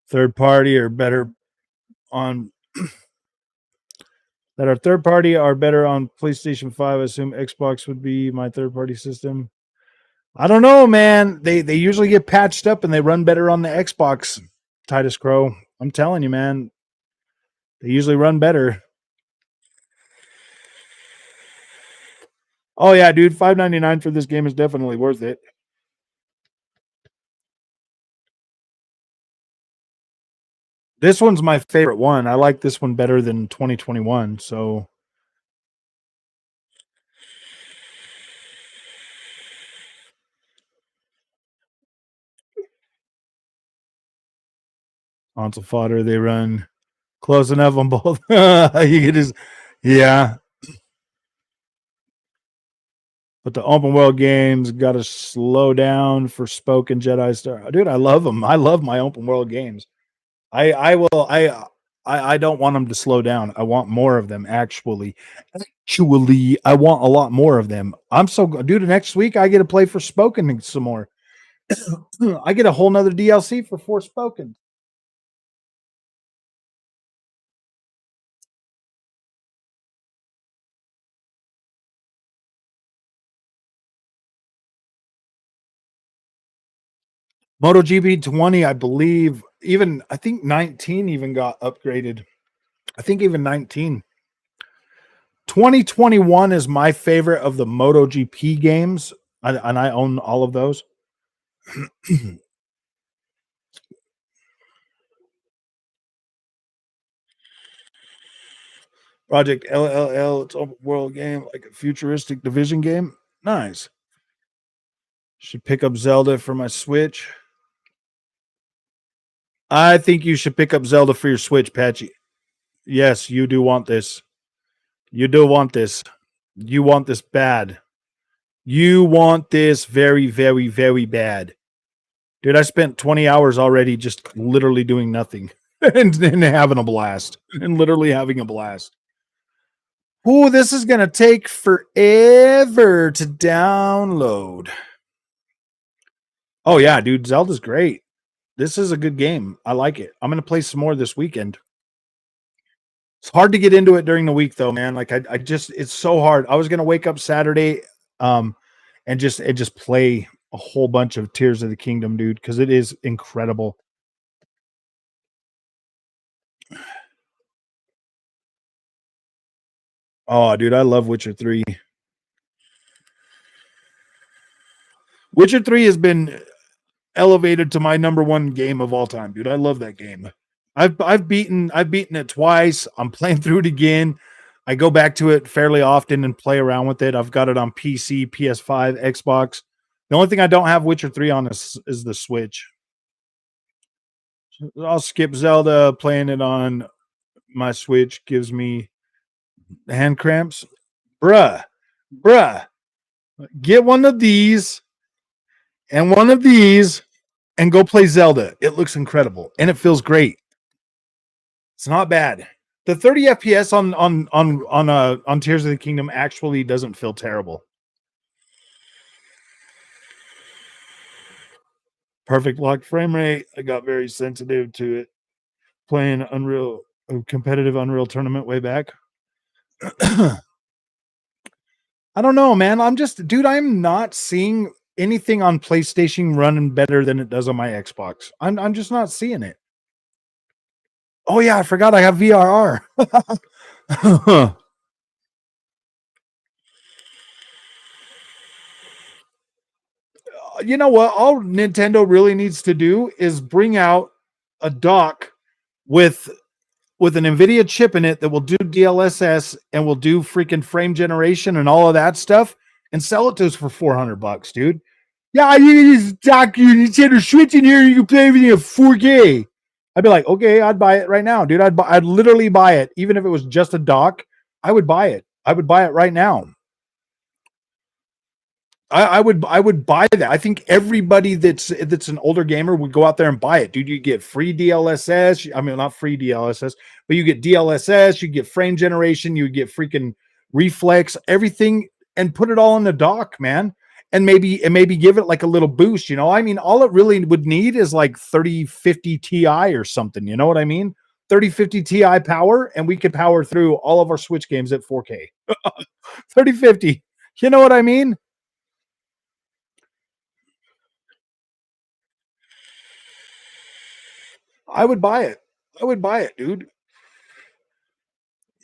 Third party or better on that are third party are better on PlayStation 5. I assume Xbox would be my third party system. I don't know, man. They usually get patched up and they run better on the Xbox, Titus Crow. I'm telling you, man. They usually run better. Oh yeah, dude, $5.99 for this game is definitely worth it. This one's my favorite one. I like this one better than 2021. So console fodder, they run close enough on both. You can just, yeah. But the open world games got to slow down for Spoken Jedi Star. Dude, I love them. I love my open world games. I don't want them to slow down. I want more of them. Actually, I want a lot more of them. I'm so dude. Next week I get to play for Spoken some more. I get a whole nother DLC for Forspoken. MotoGP 20, I believe, even I think 19 even got upgraded. I think even 19. 2021 is my favorite of the MotoGP games, and I own all of those. Project LLL, it's open world game, like a futuristic division game. Nice. Should pick up Zelda for my Switch. I think you should pick up Zelda for your Switch, Patchy. Yes, you do want this. You do want this. You want this bad. You want this very, very, very bad. Dude, I spent 20 hours already just literally doing nothing and having a blast. And literally having a blast. Ooh, this is going to take forever to download. Oh, yeah, dude. Zelda's great. This is a good game. I like it. I'm going to play some more this weekend. It's hard to get into it during the week though, man. Like I just it's so hard. I was gonna wake up Saturday and just play a whole bunch of Tears of the Kingdom, dude, because it is incredible. Oh, dude, I love Witcher 3. Witcher 3 has been elevated to my number one game of all time, dude. I love that game. I've beaten it twice. I'm playing through it again. I go back to it fairly often and play around with it. I've got it on PC, PS5, Xbox. The only thing I don't have Witcher 3 on is the Switch. I'll skip Zelda. Playing it on my Switch gives me hand cramps. Bruh, get one of these and one of these and go play Zelda. It looks incredible and it feels great. It's not bad. The 30 FPS on Tears of the Kingdom actually doesn't feel terrible. Perfect locked frame rate. I got very sensitive to it playing Unreal, a competitive Unreal tournament way back. I don't know, man. I'm not seeing anything on PlayStation running better than it does on my Xbox. I'm just not seeing it. Oh yeah, I forgot I have VRR. You know what? All Nintendo really needs to do is bring out a dock with an NVIDIA chip in it that will do DLSS and will do freaking frame generation and all of that stuff and sell it to us for $400, dude. Yeah, you can just dock your Nintendo Switch in here and you can play everything at 4K. I'd be like, okay, I'd buy it right now, dude. I'd literally buy it. Even if it was just a dock, I would buy it. I would buy it right now. I would buy that. I think everybody that's an older gamer would go out there and buy it, dude. You get free DLSS. I mean, not free DLSS, but you get DLSS. You get frame generation. You get freaking reflex, everything, and put it all in the dock, man. And maybe give it like a little boost. You know, I mean, all it really would need is like 3050 Ti or something. You know what I mean? 3050 Ti power, and we could power through all of our Switch games at 4K. 3050. You know what I mean? I would buy it. I would buy it, dude.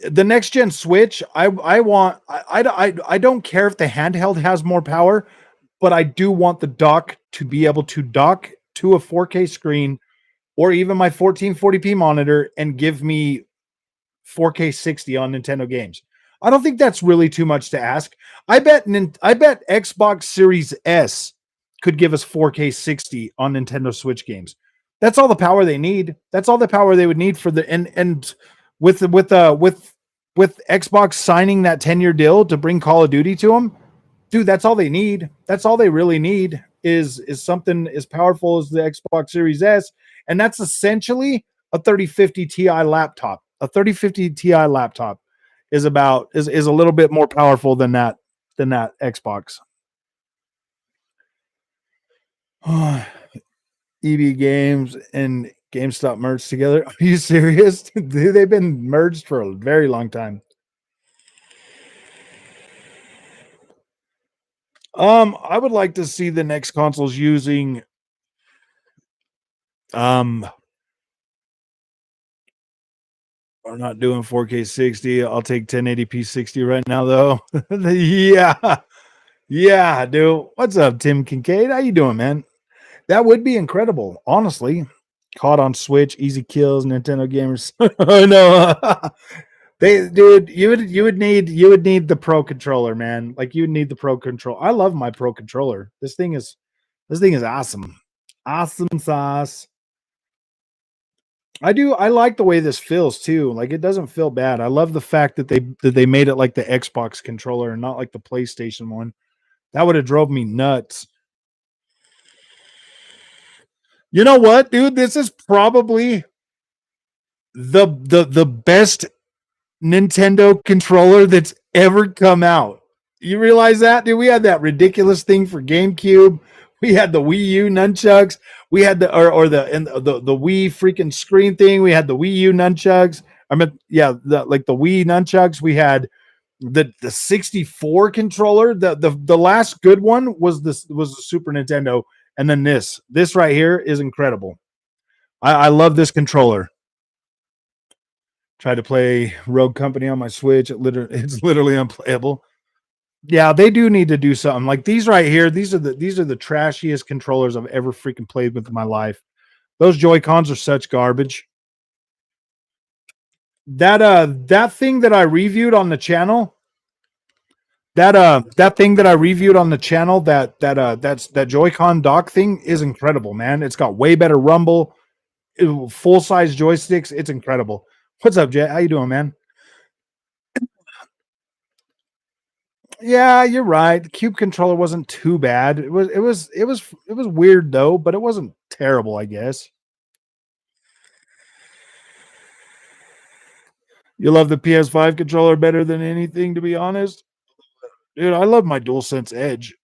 The next gen Switch, I don't care if the handheld has more power, but I do want the dock to be able to dock to a 4K screen or even my 1440p monitor and give me 4K 60 on Nintendo games. I don't think that's really too much to ask. I bet Xbox Series S could give us 4K 60 on Nintendo Switch games. That's all the power they need. That's all the power they would need for the and with Xbox signing that 10-year deal to bring Call of Duty to them, dude, that's all they need. That's all they really need is something as powerful as the Xbox Series S, and that's essentially a 3050 Ti laptop. A 3050 Ti laptop is a little bit more powerful than that Xbox. EB Games and GameStop merged together. Are you serious? They've been merged for a very long time. I would like to see the next consoles using we're not doing 4K 60. I'll take 1080p 60 right now though. Yeah. Yeah, dude. What's up, Tim Kincaid? How you doing, man? That would be incredible, honestly. Caught on Switch, easy kills, Nintendo gamers. I know. Dude, you would need the Pro controller, man. Like you would need the Pro control. I love my Pro controller. This thing is awesome. Awesome sauce. I do. I like the way this feels too. Like it doesn't feel bad. I love the fact that they made it like the Xbox controller and not like the PlayStation one. That would have drove me nuts. You know what, dude? This is probably the best Nintendo controller that's ever come out. You realize that, dude? We had that ridiculous thing for GameCube. We had the Wii U nunchucks. We had the Wii freaking screen thing. We had the Wii U nunchucks. I mean, yeah, like the Wii nunchucks. We had the 64 controller. The last good one was the Super Nintendo, and then this right here is incredible. I love this controller. Tried to play Rogue Company on my Switch. It's literally unplayable. Yeah, they do need to do something like these right here. These are the trashiest controllers I've ever freaking played with in my life. Those Joy Cons are such garbage. That thing that I reviewed on the channel, that thing that I reviewed on the channel, that Joy-Con dock thing is incredible, man. It's got way better rumble, full size joysticks. It's incredible. What's up, Jet? How you doing, man? Yeah, you're right. The Cube controller wasn't too bad. It was weird though, but it wasn't terrible, I guess. You love the PS5 controller better than anything, to be honest. Dude, I love my DualSense Edge.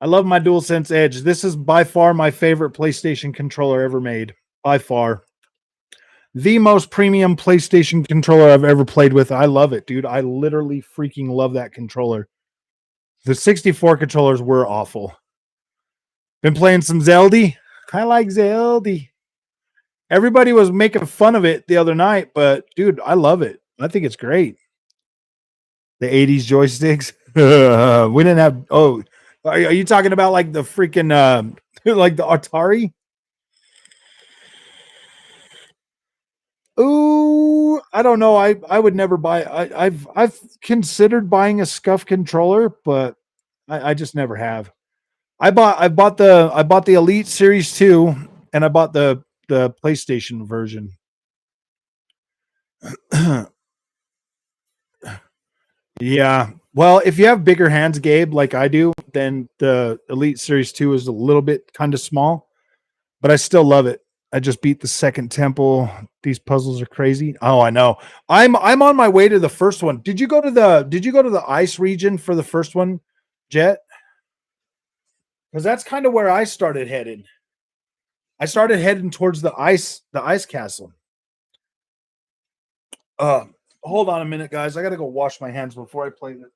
I love my DualSense Edge. This is by far my favorite PlayStation controller ever made. By far. The most premium PlayStation controller I've ever played with. I love it, dude. I literally freaking love that controller. The 64 controllers were awful. Been playing some Zelda. I like Zelda. Everybody was making fun of it the other night, but dude, I love it. I think it's great. The 80s joysticks. We didn't have. Oh, are you talking about like the freaking like the Atari? Ooh, I don't know. I would never buy. I've considered buying a scuff controller, but I just never have. I bought the Elite Series 2 and I bought the PlayStation version. Yeah. Well, if you have bigger hands, Gabe, like I do, then the Elite Series 2 is a little bit kind of small, but I still love it. I just beat the second temple. These puzzles are crazy. Oh, I know. I'm on my way to the first one. Did you go to the ice region for the first one, Jet? Because that's kind of where I started heading. I started heading towards the ice castle. Uh hold on a minute, guys. I gotta go wash my hands before I play this.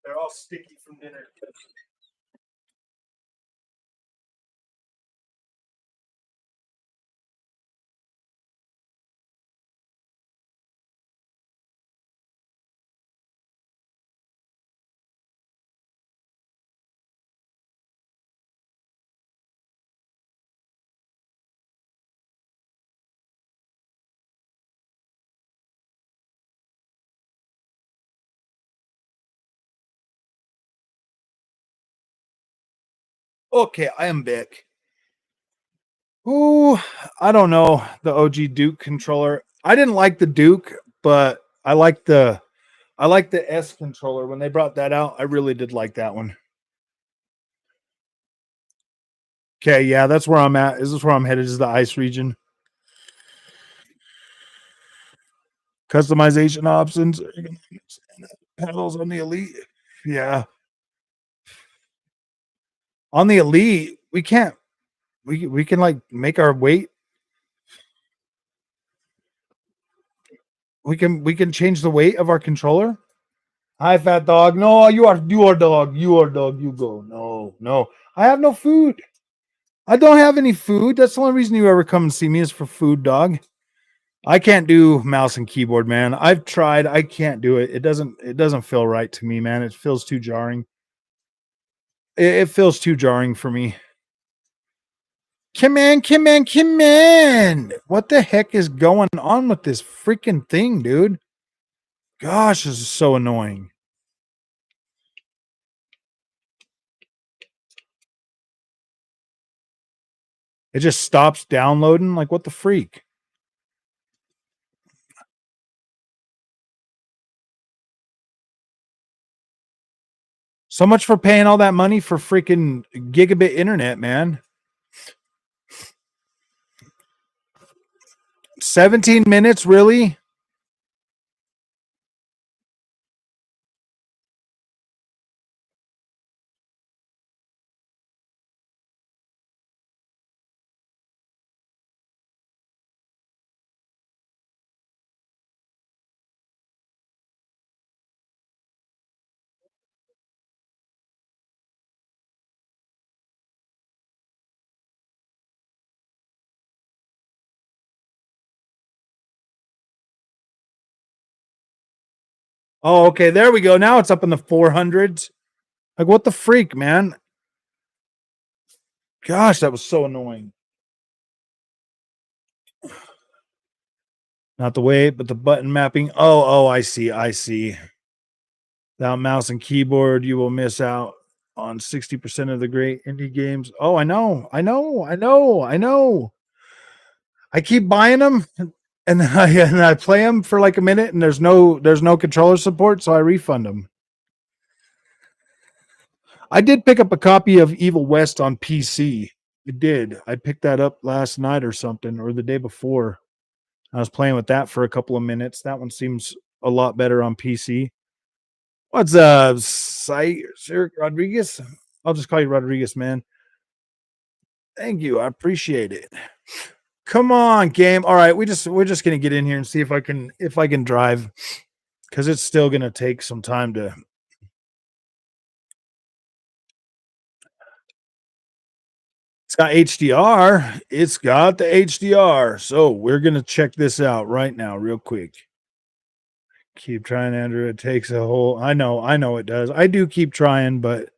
They're all sticky from dinner. Okay, I am back. Ooh, I don't know the OG Duke controller. I didn't like the Duke, but I like the S controller. When they brought that out, I really did like that one. Okay, yeah, that's where I'm at. Is this where I'm headed? Is the ice region? Customization options, pedals on the Elite. Yeah, on the Elite, we can't. We can like make our weight. We can change the weight of our controller. Hi, fat dog. No, you are dog. You are dog. You go. No, no. I have no food. I don't have any food. That's the only reason you ever come and see me is for food, dog. I can't do mouse and keyboard, man. I've tried. I can't do it. It doesn't feel right to me, man. It feels too jarring. It feels too jarring for me. Come in, come in, come in. What the heck is going on with this freaking thing, dude? Gosh, this is so annoying. It just stops downloading. Like, what the freak? So much for paying all that money for freaking gigabit internet, man. 17 minutes, really? Oh, okay. There we go. Now it's up in the 400s. Like, what the freak, man? Gosh, that was so annoying. Not the weight, but the button mapping. Oh, I see. I see. Without mouse and keyboard, you will miss out on 60% of the great indie games. Oh, I know. I keep buying them and I play them for like a minute and there's no controller support, so I refund them. I did pick up a copy of Evil West on PC. I did. I picked that up last night or something, or the day before. I was playing with that for a couple of minutes. That one seems a lot better on PC. What's Sir Rodriguez? I'll just call you Rodriguez, man. Thank you. I appreciate it. Come on, game. All right, we're just gonna get in here and see if I can drive, because it's still gonna take some time to. It's got HDR. It's got the HDR. So we're gonna check this out right now, real quick. Keep trying, Andrew. It takes a whole. I know it does. I do keep trying, but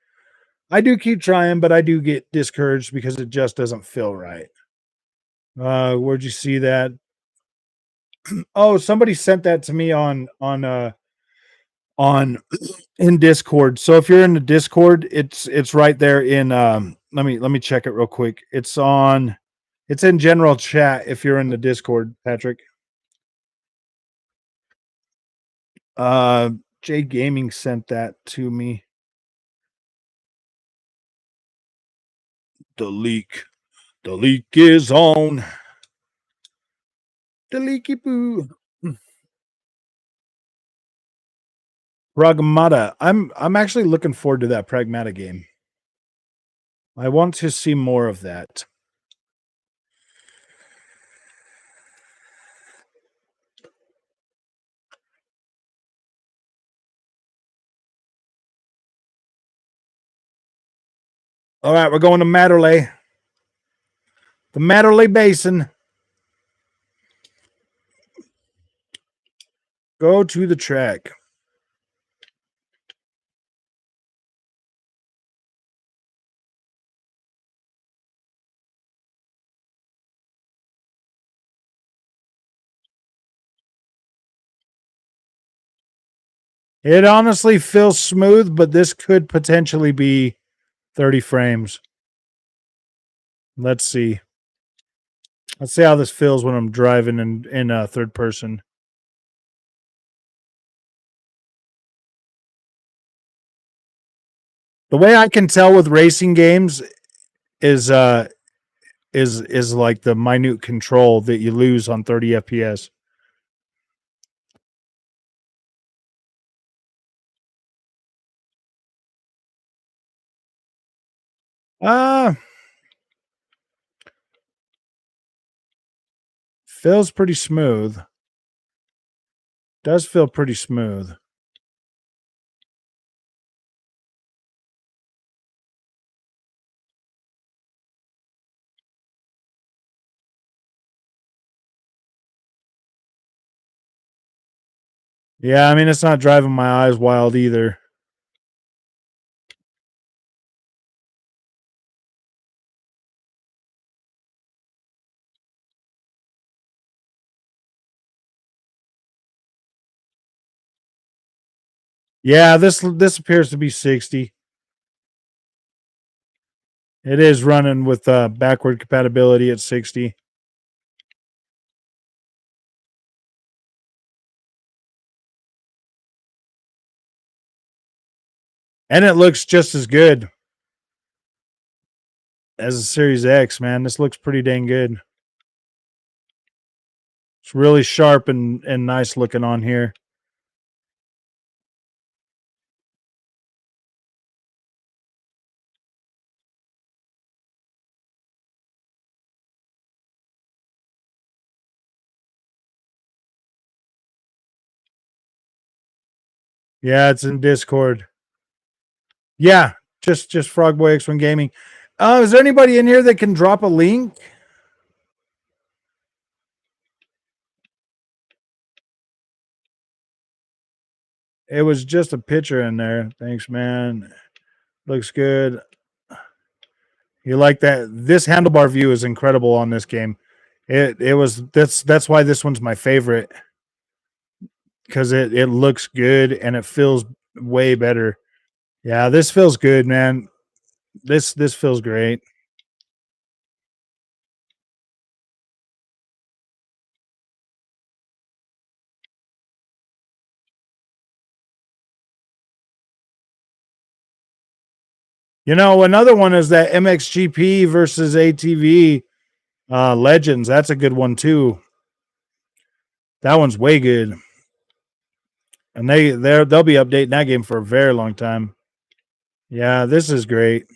I do get discouraged because it just doesn't feel right. Where'd you see that? Oh, somebody sent that to me on in Discord. So if you're in the Discord, it's right there in let me check it real quick. It's in general chat if you're in the Discord, Patrick. Jay Gaming sent that to me. The leak is on. The leaky poo. Pragmata. I'm actually looking forward to that Pragmata game. I want to see more of that. All right, we're going to Matterley. The Matterley Basin. Go to the track. It honestly feels smooth, but this could potentially be 30 frames. Let's see. Let's see how this feels when I'm driving in third person. The way I can tell with racing games is like the minute control that you lose on 30 FPS. Feels pretty smooth. Does feel pretty smooth. Yeah, I mean, it's not driving my eyes wild either. Yeah, this appears to be 60. It is running with backward compatibility at 60. And it looks just as good as the Series X, man. This looks pretty dang good. It's really sharp and nice looking on here. Yeah, it's in Discord. Yeah, just Frogboy X1 Gaming. Is there anybody in here that can drop a link? It was just a picture in there. Thanks, man. Looks good. You like that? This handlebar view is incredible on this game. It was that's why this one's my favorite, because it looks good and it feels way better. Yeah, this feels good, man. This feels great. You know, another one is that MXGP versus ATV Legends. That's a good one too. That one's way good. And they'll be updating that game for a very long time. Yeah, this is great.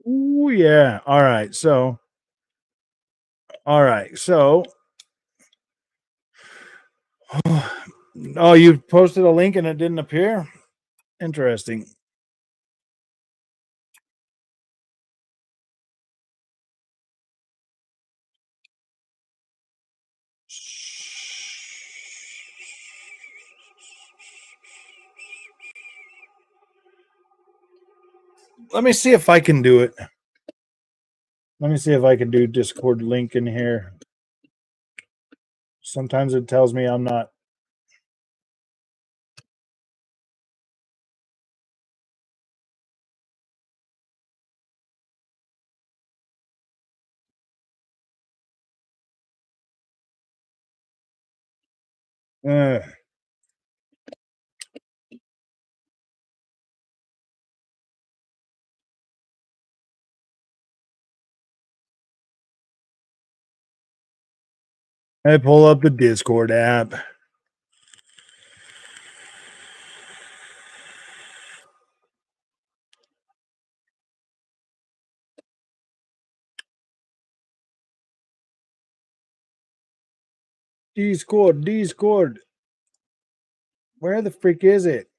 Ooh, yeah. All right. So oh, you posted a link and it didn't appear? Interesting. Let me see if I can do it. Let me see if I can do Discord link in here. Sometimes it tells me I'm not. Uh, I pull up the Discord app. Discord. Where the freak is it?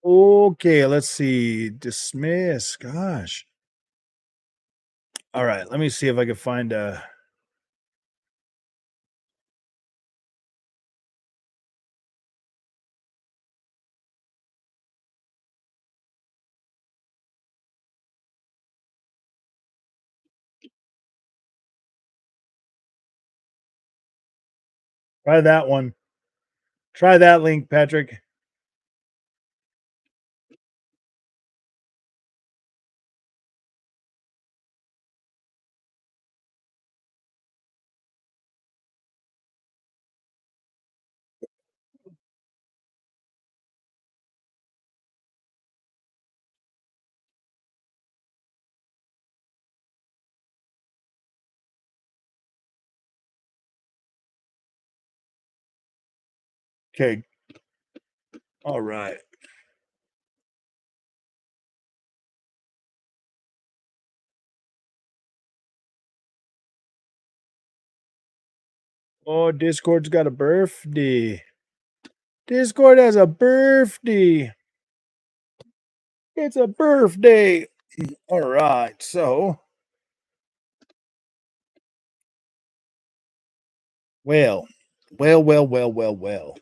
Okay, let's see. Dismiss. Gosh. All right, let me see if I can find a. Try that one. Try that link, Patrick. Okay. All right. Oh, Discord's got a birthday. Discord has a birthday. It's a birthday. All right. So, well. Well. Well, well, well.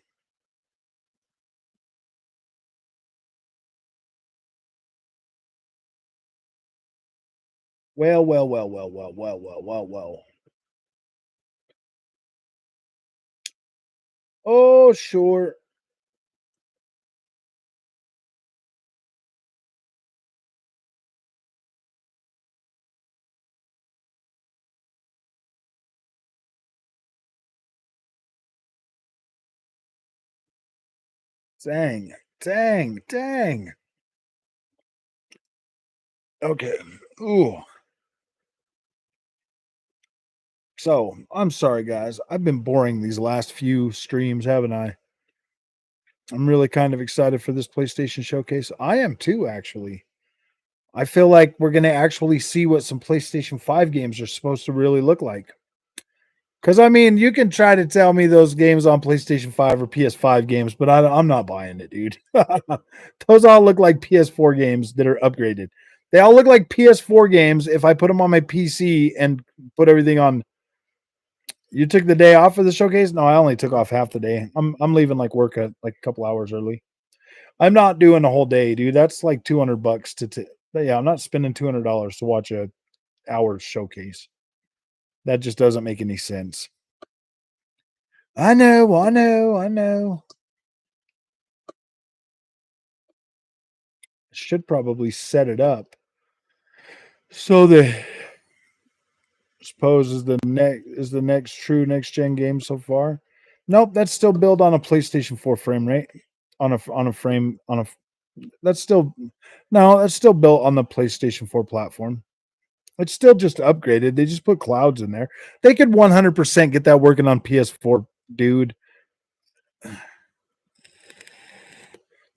Well, well, well, well, well, well, well, well, well, well. Oh, sure. Dang. Dang. Dang. Okay. Ooh. So I'm sorry, guys. I've been boring these last few streams, haven't I? I'm really kind of excited for this PlayStation Showcase. I am too, actually. I feel like we're going to actually see what some PlayStation 5 games are supposed to really look like. Because, I mean, you can try to tell me those games on PlayStation 5 or PS5 games, but I'm not buying it, dude. Those all look like PS4 games that are upgraded. They all look like PS4 games if I put them on my PC and put everything on. You took the day off for the showcase? No, I only took off half the day. I'm leaving like work at like a couple hours early. I'm not doing a whole day, dude. That's like $200 but yeah, I'm not spending $200 to watch a hour showcase. That just doesn't make any sense. I know. Should probably set it up so the suppose is the next true next gen game so far. Nope, that's still built on a PlayStation 4 frame rate. That's still no, that's still built on the PlayStation 4 platform. It's still just upgraded. They just put clouds in there. They could 100% get that working on PS4, dude.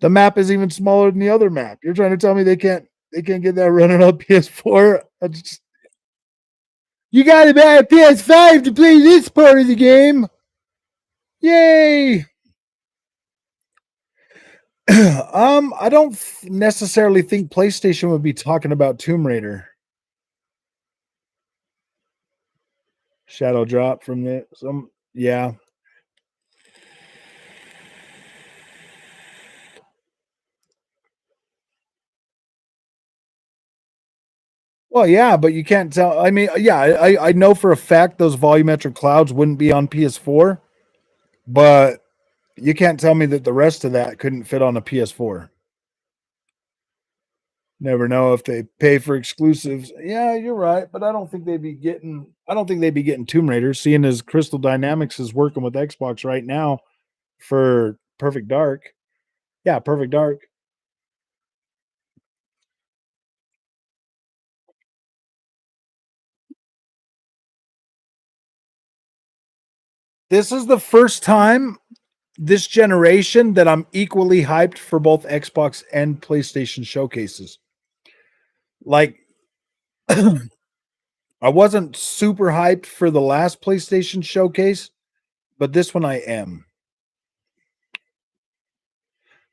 The map is even smaller than the other map. You're trying to tell me they can't get that running on PS4? You got to buy a PS5 to play this part of the game. Yay! I don't necessarily think PlayStation would be talking about Tomb Raider. Shadow drop from the yeah. Well, yeah, but you can't tell. I mean, yeah, I know for a fact those volumetric clouds wouldn't be on PS4, but you can't tell me that the rest of that couldn't fit on a PS4. Never know if they pay for exclusives. Yeah, you're right, but I don't think they'd be getting. I don't think they'd be getting Tomb Raider, seeing as Crystal Dynamics is working with Xbox right now for Perfect Dark. Yeah, Perfect Dark. This is the first time this generation that I'm equally hyped for both Xbox and PlayStation showcases. Like, I wasn't super hyped for the last PlayStation showcase, but this one I am.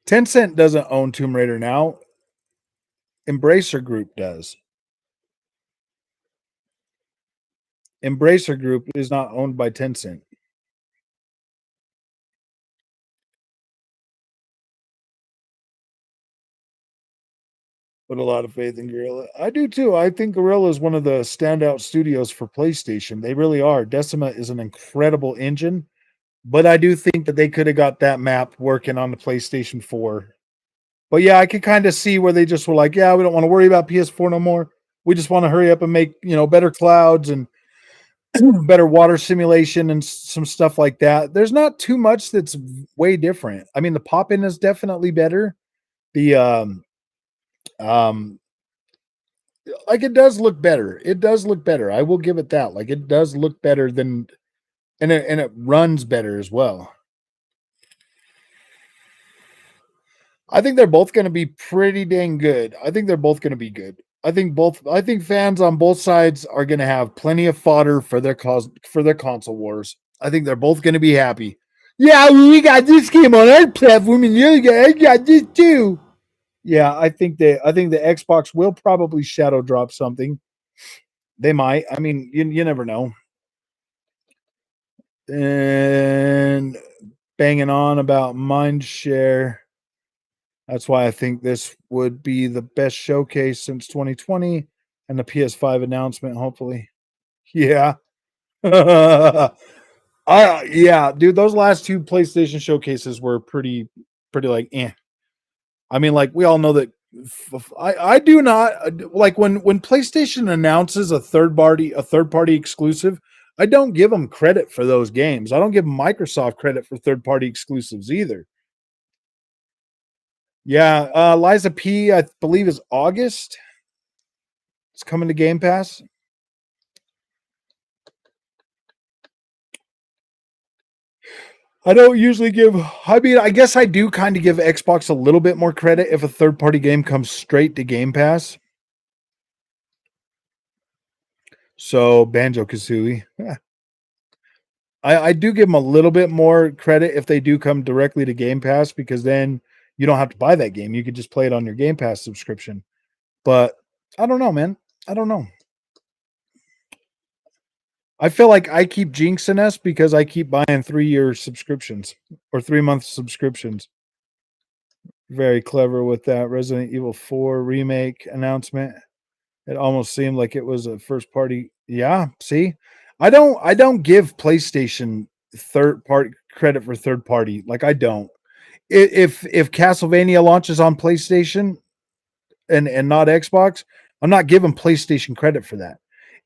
Tencent doesn't own Tomb Raider now. Embracer Group does. Embracer Group is not owned by Tencent. Put a lot of faith in Guerrilla. I do too. I think Guerrilla is one of the standout studios for PlayStation. They really are. Decima is an incredible engine, but I do think that they could have got that map working on the PlayStation 4. But yeah, I could kind of see where they just were like, yeah, we don't want to worry about PS4 no more. We just want to hurry up and make, better clouds and better water simulation and some stuff like that. There's not too much that's way different. I mean, the pop in is definitely better. The um like it does look better. It does look better. I will give it that. Like it does look better than and it runs better as well. I think they're both going to be pretty dang good. I think they're both going to be good. I think fans on both sides are going to have plenty of fodder for their console wars. I think they're both going to be happy. Yeah, we got this game on our platform and you guys got this too. Yeah, I think the Xbox will probably shadow drop something. They might. I mean, you never know. And banging on about mind share. That's why I think this would be the best showcase since 2020 and the PS5 announcement, hopefully. Yeah. Yeah, dude, those last two PlayStation showcases were pretty like I mean, like we all know that I do not like when PlayStation announces a third party exclusive. I don't give them credit for those games. I don't give Microsoft credit for third party exclusives either. Yeah, Liza P, I believe is August. It's coming to Game Pass. I don't usually give, I mean, I guess I do kind of give Xbox a little bit more credit if a third-party game comes straight to Game Pass. So, Banjo-Kazooie. Yeah. I do give them a little bit more credit if they do come directly to Game Pass, because then you don't have to buy that game. You could just play it on your Game Pass subscription. But I don't know, man. I don't know. I feel like I keep jinxing us because I keep buying 3-year subscriptions or 3-month subscriptions. Very clever with that Resident Evil 4 remake announcement. It almost seemed like it was a first party. Yeah, see? I don't give PlayStation third party credit for third party. Like, I don't. If Castlevania launches on PlayStation and not Xbox, I'm not giving PlayStation credit for that.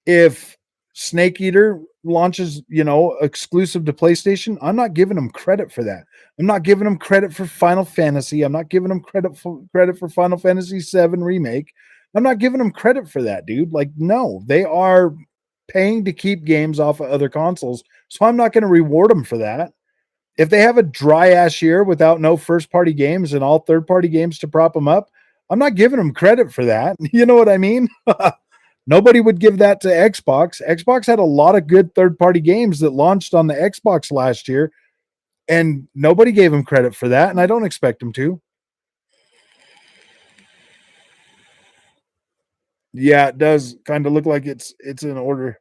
If Snake Eater launches, exclusive to PlayStation, I'm not giving them credit for that. I'm not giving them credit for Final Fantasy. I'm not giving them credit for Final Fantasy 7 remake. I'm not giving them credit for that, dude. Like, no, they are paying to keep games off of other consoles. So I'm not going to reward them for that. If they have a dry ass year without no first party games and all third party games to prop them up, I'm not giving them credit for that. You know what I mean? Nobody would give that to Xbox. Xbox had a lot of good third party games that launched on the Xbox last year, and nobody gave them credit for that. And I don't expect them to. Yeah, it does kind of look like it's in order.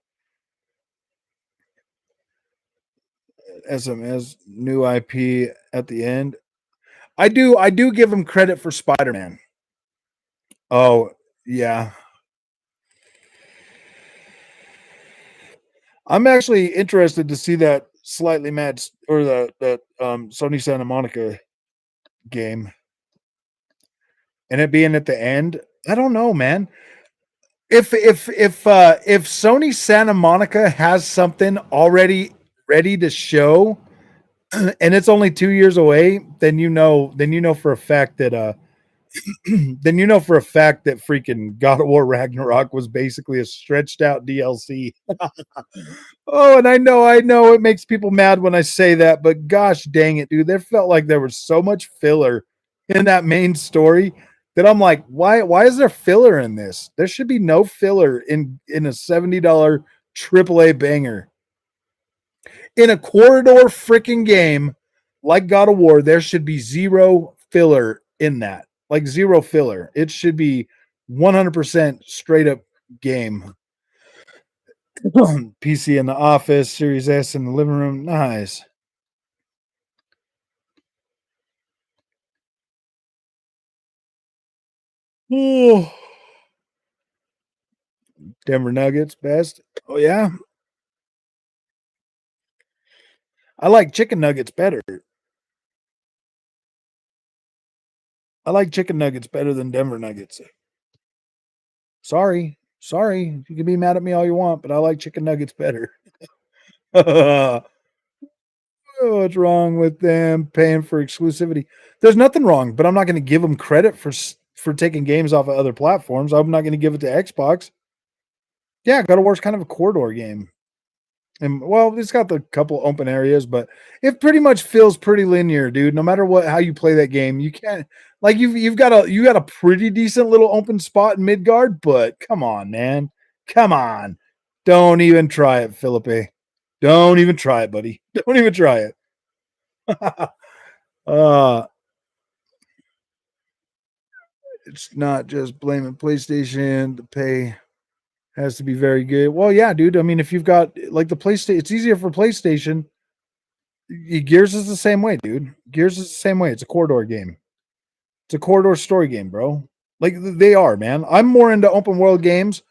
SMS new IP at the end. I do give him credit for Spider-Man. Oh, yeah. I'm actually interested to see that slightly mad or that Sony Santa Monica game. And it being at the end. I don't know, man. If Sony Santa Monica has something already ready to show and it's only 2 years away, then you know for a fact that then you know for a fact that freaking God of War Ragnarok was basically a stretched out DLC. Oh, and I know it makes people mad when I say that, but gosh dang it, dude. There felt like there was so much filler in that main story that I'm like, why is there filler in this? There should be no filler in a $70 AAA banger. In a corridor freaking game like God of War, there should be zero filler in that. Like zero filler. It should be 100% straight up game. PC in the office, Series S in the living room. Nice. Oh. Denver Nuggets, best. Oh, yeah. I like chicken nuggets better. I like chicken nuggets better than Denver Nuggets. Sorry. You can be mad at me all you want, but I like chicken nuggets better. What's wrong with them paying for exclusivity? There's nothing wrong, but I'm not going to give them credit for taking games off of other platforms. I'm not going to give it to Xbox. Yeah, God of War is kind of a corridor game. And well, it's got the couple open areas, but it pretty much feels pretty linear, dude. No matter how you play that game, you can't like you've got a pretty decent little open spot in Midgard, but come on, man. Come on. Don't even try it, Philippe. Don't even try it, buddy. Don't even try it. It's not just blaming PlayStation. The pay has to be very good. Well, yeah, dude. I mean, if you've got like the PlayStation, it's easier for PlayStation. Gears is the same way, dude. Gears is the same way. It's a corridor game. It's a corridor story game, bro. Like they are, man. I'm more into open world games.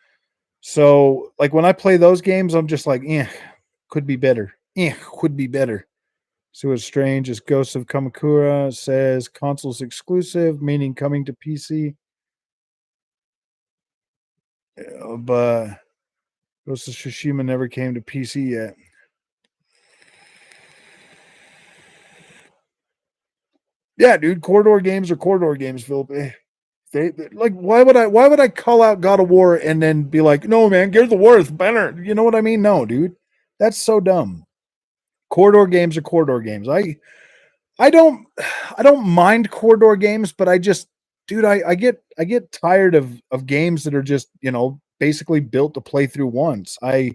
So, like when I play those games, I'm just like, could be better. Could be better. So it's strange as Ghosts of Kamakura says consoles exclusive, meaning coming to PC. But Ghost of Tsushima never came to PC yet. Yeah, dude, corridor games are corridor games, Philip. Like, why would I call out God of War and then be like, no, man, Gears of War is better? You know what I mean? No, dude, that's so dumb. Corridor games are corridor games. I don't I don't mind corridor games, but I just, dude, I get tired of games that are just, basically built to play through once. I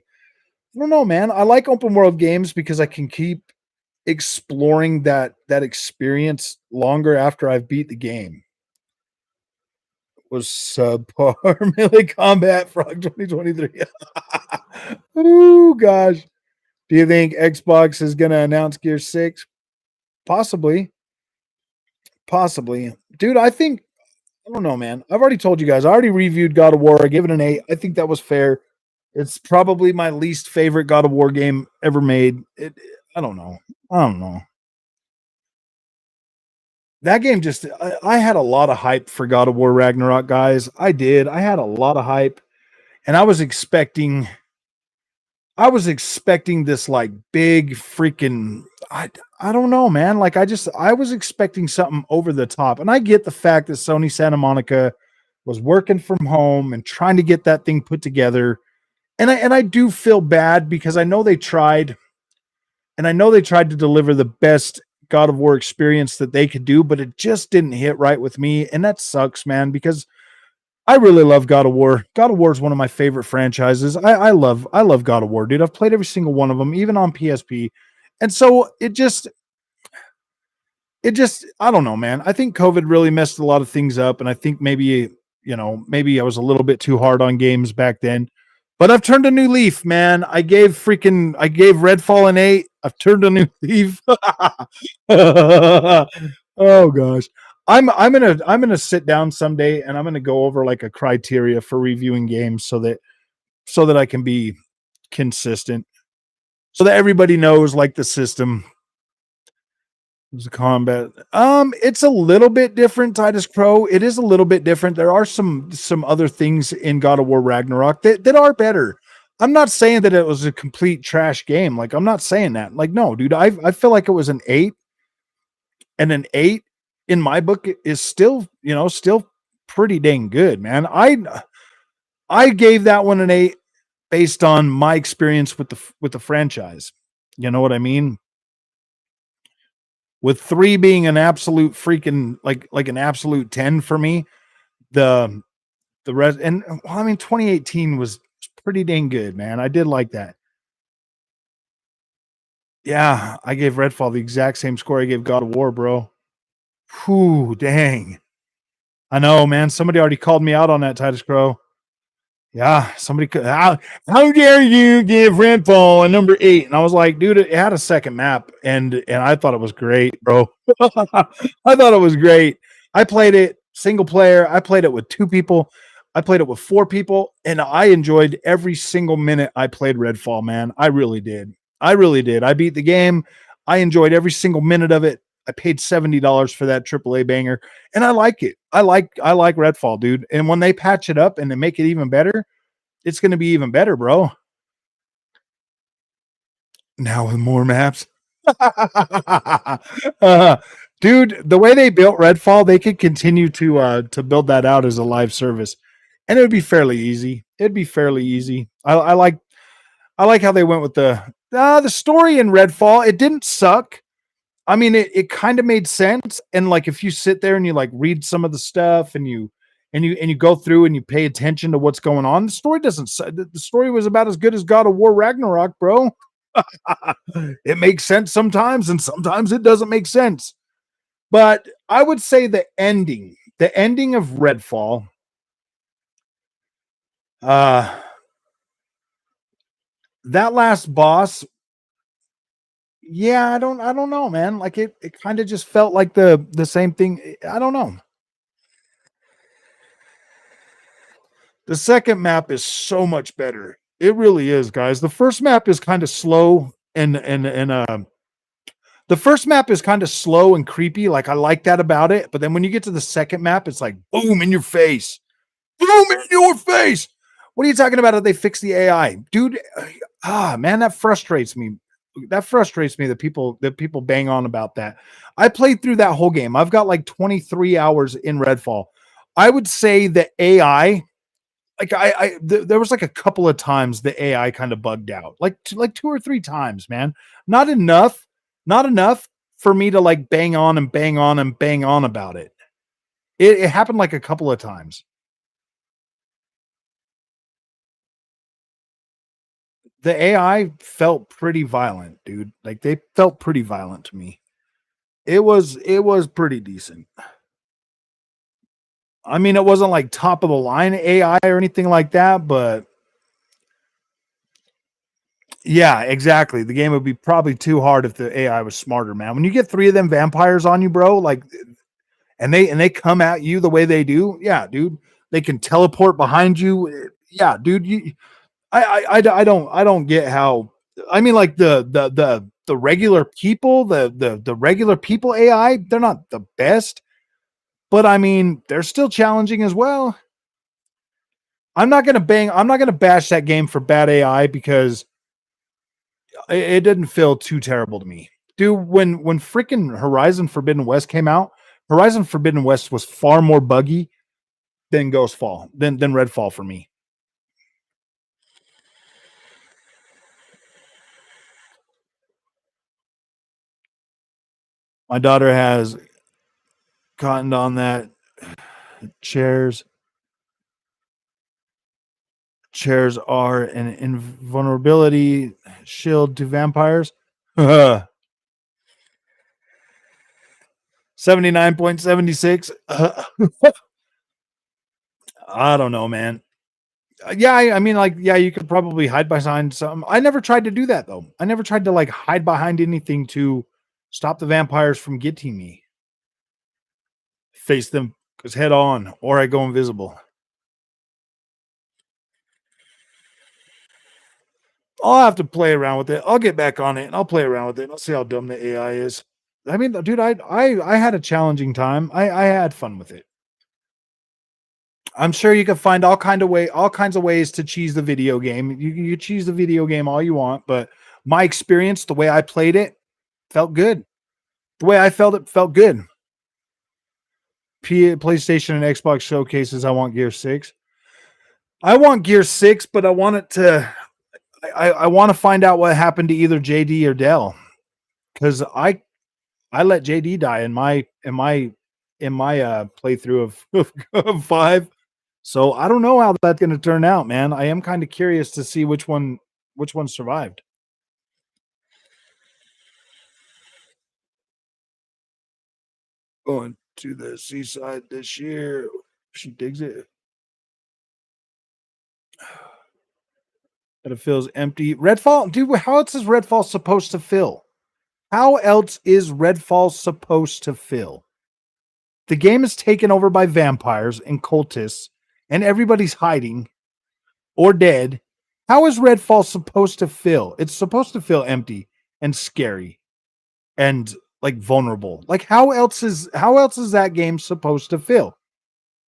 don't know, man. I like open world games because I can keep exploring that experience longer after I've beat the game. Was subpar melee combat frog 2023. Oh gosh. Do you think Xbox is gonna announce Gear 6? Possibly. Possibly. Dude, I don't know, man. I've already told you guys. I already reviewed God of War. I gave it an 8. I think that was fair. It's probably my least favorite God of War game ever made. I don't know. I don't know. That game just I had a lot of hype for God of War Ragnarok, guys. I did. I had a lot of hype, and I was expecting this like big freaking I don't know, man. Like I was expecting something over the top. And I get the fact that Sony Santa Monica was working from home and trying to get that thing put together. And I do feel bad because I know they tried, and I know they tried to deliver the best God of War experience that they could do, but it just didn't hit right with me. And that sucks, man, because I really love God of War. God of War is one of my favorite franchises. I love God of War, dude. I've played every single one of them, even on PSP. And so it just I don't know, man. I think COVID really messed a lot of things up, and I think maybe I was a little bit too hard on games back then. But I've turned a new leaf, man. I gave Redfall an 8. I've turned a new leaf. Oh gosh. I'm gonna sit down someday and I'm gonna go over like a criteria for reviewing games so that I can be consistent. So that everybody knows like the system. The combat. It's a little bit different, Titus Crow. It is a little bit different. There are some other things in God of War Ragnarok that are better. I'm not saying that it was a complete trash game. Like, I'm not saying that. Like, no, dude, I feel like it was an 8, and an 8 in my book is still pretty dang good, man. I gave that one an 8 based on my experience with the franchise. You know what I mean? With 3 being an absolute freaking like an absolute 10 for me. The the rest, and well, I mean 2018 was pretty dang good, man. I did like that. Yeah, I gave Redfall the exact same score I gave God of War, bro. Whew, dang. I know, man. Somebody already called me out on that, Titus Crow. Yeah, somebody could. How dare you give Redfall a number 8? And I was like, dude, it had a second map, and I thought it was great, bro. I thought it was great. I played it single player. I played it with 2 people. I played it with 4 people, and I enjoyed every single minute I played Redfall, man. I really did. I really did. I beat the game. I enjoyed every single minute of it. I paid $70 for that AAA banger, and I like it. I like Redfall, dude. And when they patch it up and they make it even better, it's going to be even better, bro. Now with more maps. uh, dude, the way they built Redfall, they could continue to build that out as a live service, and it would be fairly easy. It'd be fairly easy. I like how they went with the story in Redfall. It didn't suck. I mean, it kind of made sense. And like if you sit there and you like read some of the stuff and you go through and you pay attention to what's going on, the story doesn't the story was about as good as God of War Ragnarok, bro. It makes sense sometimes, and sometimes it doesn't make sense. But I would say the ending of Redfall, uh that last boss, yeah, I don't know, man. Like it kind of just felt like the same thing. I don't know. The second map is so much better. It really is, guys. The first map is kind of slow and the first map is kind of slow and creepy. Like I like that about it. But then when you get to the second map, it's like boom in your face. Boom in your face. What are you talking about? How they fix the AI? Dude, man, that frustrates me. That frustrates me that people bang on about that. I played through that whole game. I've got like 23 hours in Redfall. I would say the AI, like there was like a couple of times the AI kind of bugged out, like two or three times, man. Not enough, not enough for me to like bang on and bang on and bang on about it. It happened like a couple of times. The AI felt pretty violent, dude. Like they felt pretty violent to me. It was pretty decent. I mean, it wasn't like top of the line AI or anything like that, but yeah, exactly. The game would be probably too hard if the AI was smarter, man. When you get three of them vampires on you, bro, like and they come at you the way they do, yeah, dude. They can teleport behind you. Yeah, dude. I don't get how. I mean, like the regular people, the regular people AI, they're not the best, but I mean, they're still challenging as well. I'm not gonna bash that game for bad AI because it didn't feel too terrible to me. Dude, when freaking Horizon Forbidden West came out, Horizon Forbidden West was far more buggy than Ghostfall, than Redfall for me. My daughter has cottoned on that. Chairs chairs are an invulnerability shield to vampires. 79.76. I don't know, man. Yeah, I mean, like, yeah, you could probably hide behind some. I never tried to do that though. I never tried to like hide behind anything to stop the vampires from getting me. Face them because head on, or I go invisible. I'll have to play around with it. I'll get back on it and I'll play around with it. I'll see how dumb the AI is. I mean, dude, I had a challenging time. I had fun with it. I'm sure you can find all kinds of ways to cheese the video game. You cheese the video game all you want, but my experience, the way I played it, felt good. The way I felt it felt good. PlayStation and Xbox showcases. I want Gear 6. I want Gear 6, but I want it to. I want to find out what happened to either JD or Dell because I let JD die in my playthrough of 5. So I don't know how that's going to turn out, man. I am kind of curious to see which one survived. Going to the seaside this year. She digs it. But it feels empty. Redfall, dude, how else is Redfall supposed to fill? How else is Redfall supposed to fill? The game is taken over by vampires and cultists, and everybody's hiding or dead. How is Redfall supposed to feel? It's supposed to feel empty and scary and like vulnerable. Like how else is that game supposed to feel?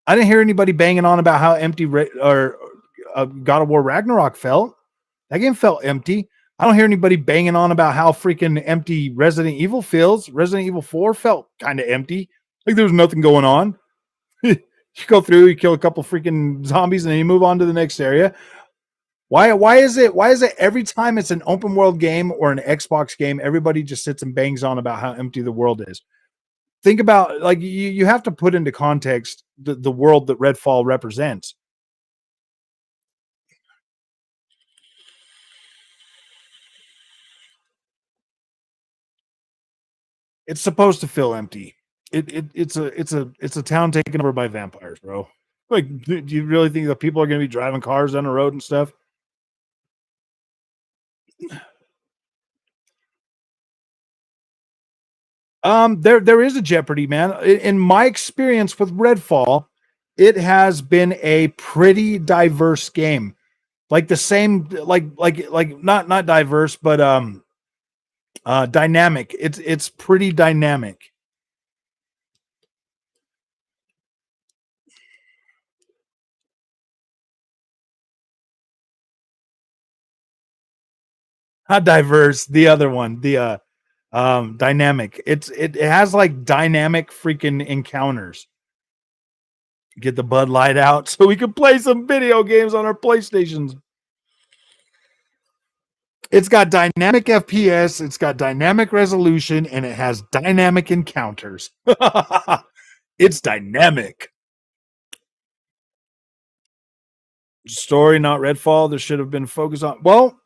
I didn't hear anybody banging on about how empty God of War Ragnarok felt. That game felt empty. I don't hear anybody banging on about how freaking empty Resident Evil feels. Resident Evil 4 felt kind of empty. Like there was nothing going on. You go through, you kill a couple freaking zombies, and then you move on to the next area. Why is it every time it's an open world game or an Xbox game, everybody just sits and bangs on about how empty the world is? Think about like you have to put into context the world that Redfall represents. It's supposed to feel empty. It's a town taken over by vampires, bro. Like, do you really think that people are going to be driving cars on the road and stuff? There is a Jeopardy, man. In my experience with Redfall, it has been a pretty diverse game. Like the same, like not diverse, but dynamic. It's pretty dynamic. Not diverse. The other one, the dynamic. It has like dynamic freaking encounters. Get the Bud Light out so we can play some video games on our PlayStations. It's got dynamic FPS, it's got dynamic resolution, and it has dynamic encounters. It's dynamic. Story, not Redfall. There should have been focus on. Well,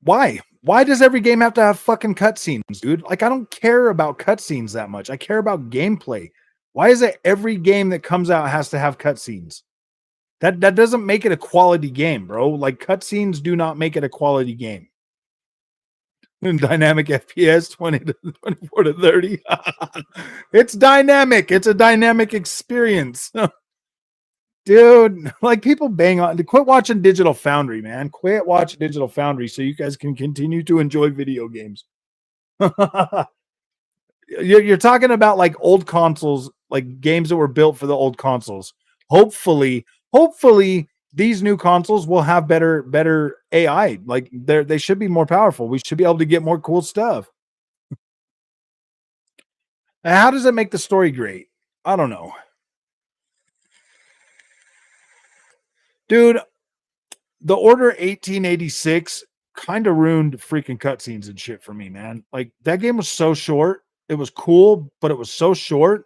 why? Why does every game have to have fucking cutscenes, dude? Like, I don't care about cutscenes that much. I care about gameplay. Why is it every game that comes out has to have cutscenes? That doesn't make it a quality game, bro. Like, cutscenes do not make it a quality game. And dynamic FPS 20 to 24 to 30. It's dynamic. It's a dynamic experience. Dude, like people bang on. Quit watching Digital Foundry, man. Quit watching Digital Foundry so you guys can continue to enjoy video games. You're talking about like old consoles, like games that were built for the old consoles. Hopefully, these new consoles will have better AI. Like they should be more powerful. We should be able to get more cool stuff. And how does that make the story great? I don't know. Dude, the Order 1886 kind of ruined freaking cutscenes and shit for me, man. Like that game was so short. It was cool, but it was so short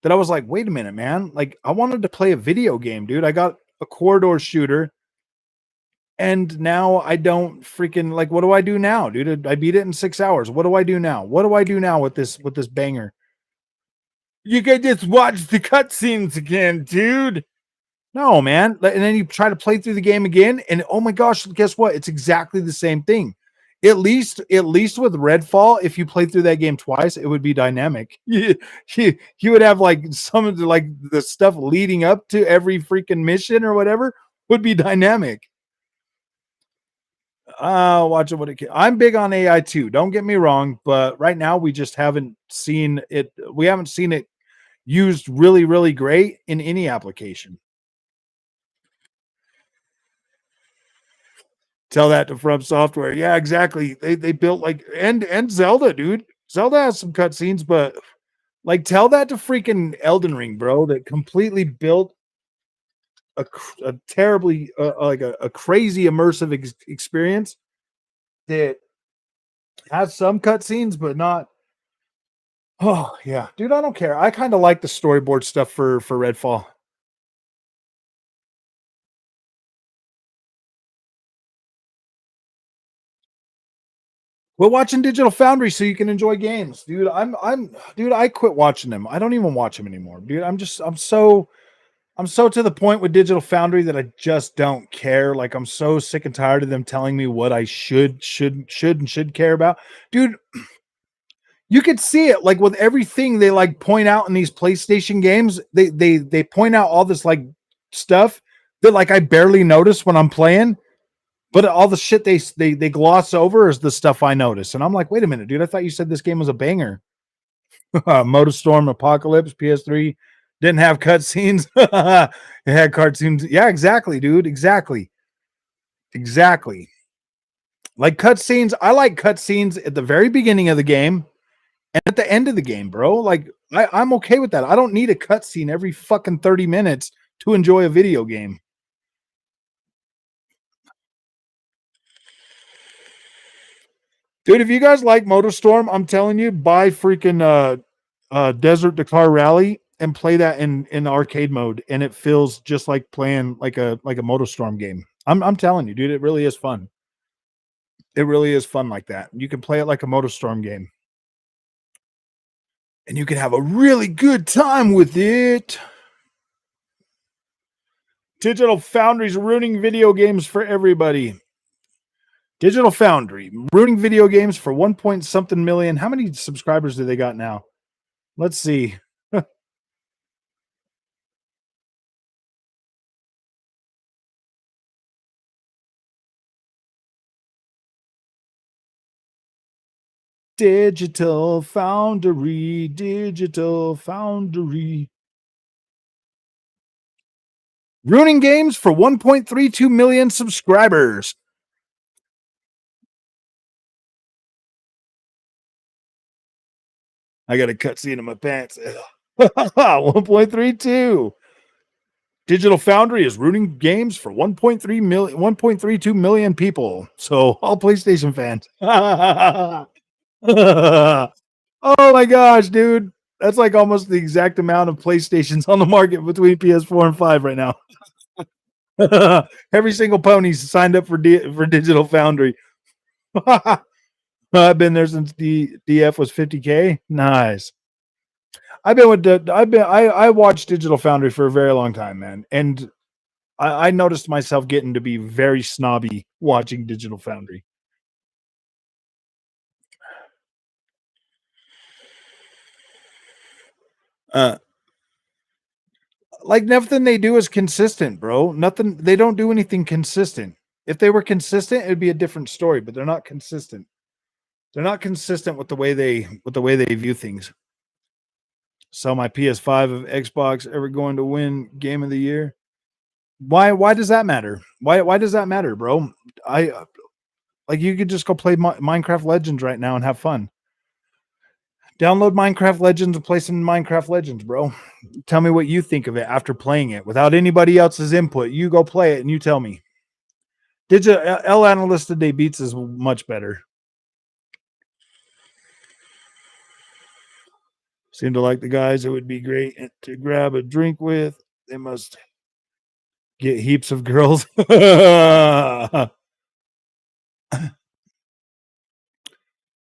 that I was like, wait a minute, man. Like I wanted to play a video game, dude. I got a corridor shooter and now I don't freaking like, what do I do now, dude? I beat it in 6 hours. What do I do now? What do I do now with this banger? You can just watch the cutscenes again, dude. No, man. And then you try to play through the game again, and oh my gosh, guess what? It's exactly the same thing. At least with Redfall, if you play through that game twice, it would be dynamic. You would have like some of the stuff leading up to every freaking mission or whatever would be dynamic. Watch it what it can. I'm big on AI too. Don't get me wrong, but right now we just haven't seen it. We haven't seen it used really, really great in any application. Tell that to From Software. Yeah, exactly. They built like and Zelda, dude. Zelda has some cutscenes, but like tell that to freaking Elden Ring, bro. That completely built a terribly like a crazy immersive experience that has some cutscenes, but not. Oh yeah, dude. I don't care. I kind of like the storyboard stuff for Redfall. We're watching Digital Foundry so you can enjoy games, dude. Dude. I quit watching them. I don't even watch them anymore, dude. I'm so to the point with Digital Foundry that I just don't care. Like I'm so sick and tired of them telling me what I should care about, dude. You could see it like with everything they like point out in these PlayStation games. They point out all this like stuff that like I barely notice when I'm playing. But all the shit they gloss over is the stuff I notice. And I'm like, wait a minute, dude. I thought you said this game was a banger. Motorstorm Apocalypse, PS3. Didn't have cutscenes. It had cartoons. Yeah, exactly, dude. Exactly. Exactly. Like cutscenes. I like cutscenes at the very beginning of the game and at the end of the game, bro. Like, I'm okay with that. I don't need a cutscene every fucking 30 minutes to enjoy a video game. Dude, if you guys like Motorstorm, I'm telling you, buy freaking Desert Dakar Rally and play that in arcade mode, and it feels just like playing like a Motorstorm game. I'm telling you, dude, it really is fun. It really is fun like that. You can play it like a Motorstorm game, and you can have a really good time with it. Digital Foundry's ruining video games for everybody. Digital Foundry ruining video games for 1 point something million. How many subscribers do they got now? Let's see. Digital Foundry, Digital Foundry. Ruining games for 1.32 million subscribers. I got a cutscene in my pants. 1.32. Digital Foundry is rooting games for 1.32 million people. So all PlayStation fans. Oh my gosh, dude. That's like almost the exact amount of PlayStations on the market between PS4 and 5 right now. Every single pony's signed up for Digital Foundry. I've been there since DF was 50K. Nice. I watched Digital Foundry for a very long time, man. And I noticed myself getting to be very snobby watching Digital Foundry. Like nothing they do is consistent, bro. Nothing. They don't do anything consistent. If they were consistent, it'd be a different story. But they're not consistent. They're not consistent with the way they view things. So my PS5 of Xbox ever going to win Game of the Year? Why does that matter? Why does that matter, bro? I like you could just go play Minecraft Legends right now and have fun. Download Minecraft Legends and play some Minecraft Legends, bro. Tell me what you think of it after playing it without anybody else's input. You go play it and you tell me. L Analyst Today Beats is much better. Seem to like the guys. It would be great to grab a drink with. They must get heaps of girls.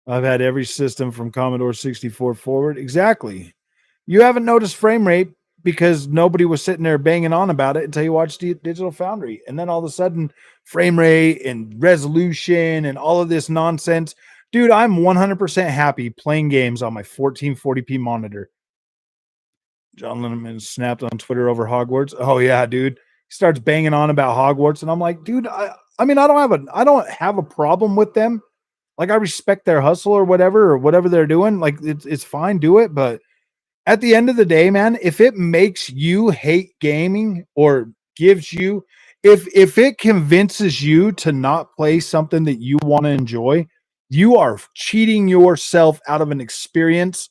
I've had every system from Commodore 64 forward. Exactly. You haven't noticed frame rate because nobody was sitting there banging on about it until you watched Digital Foundry. And then all of a sudden, frame rate and resolution and all of this nonsense. Dude, I'm 100% happy playing games on my 1440p monitor. John Linneman snapped on Twitter over Hogwarts. Oh, yeah, dude. He starts banging on about Hogwarts. And I'm like, dude, I don't have a problem with them. Like I respect their hustle or whatever they're doing. Like it's fine, do it. But at the end of the day, man, if it makes you hate gaming or gives you, if it convinces you to not play something that you want to enjoy, you are cheating yourself out of an experience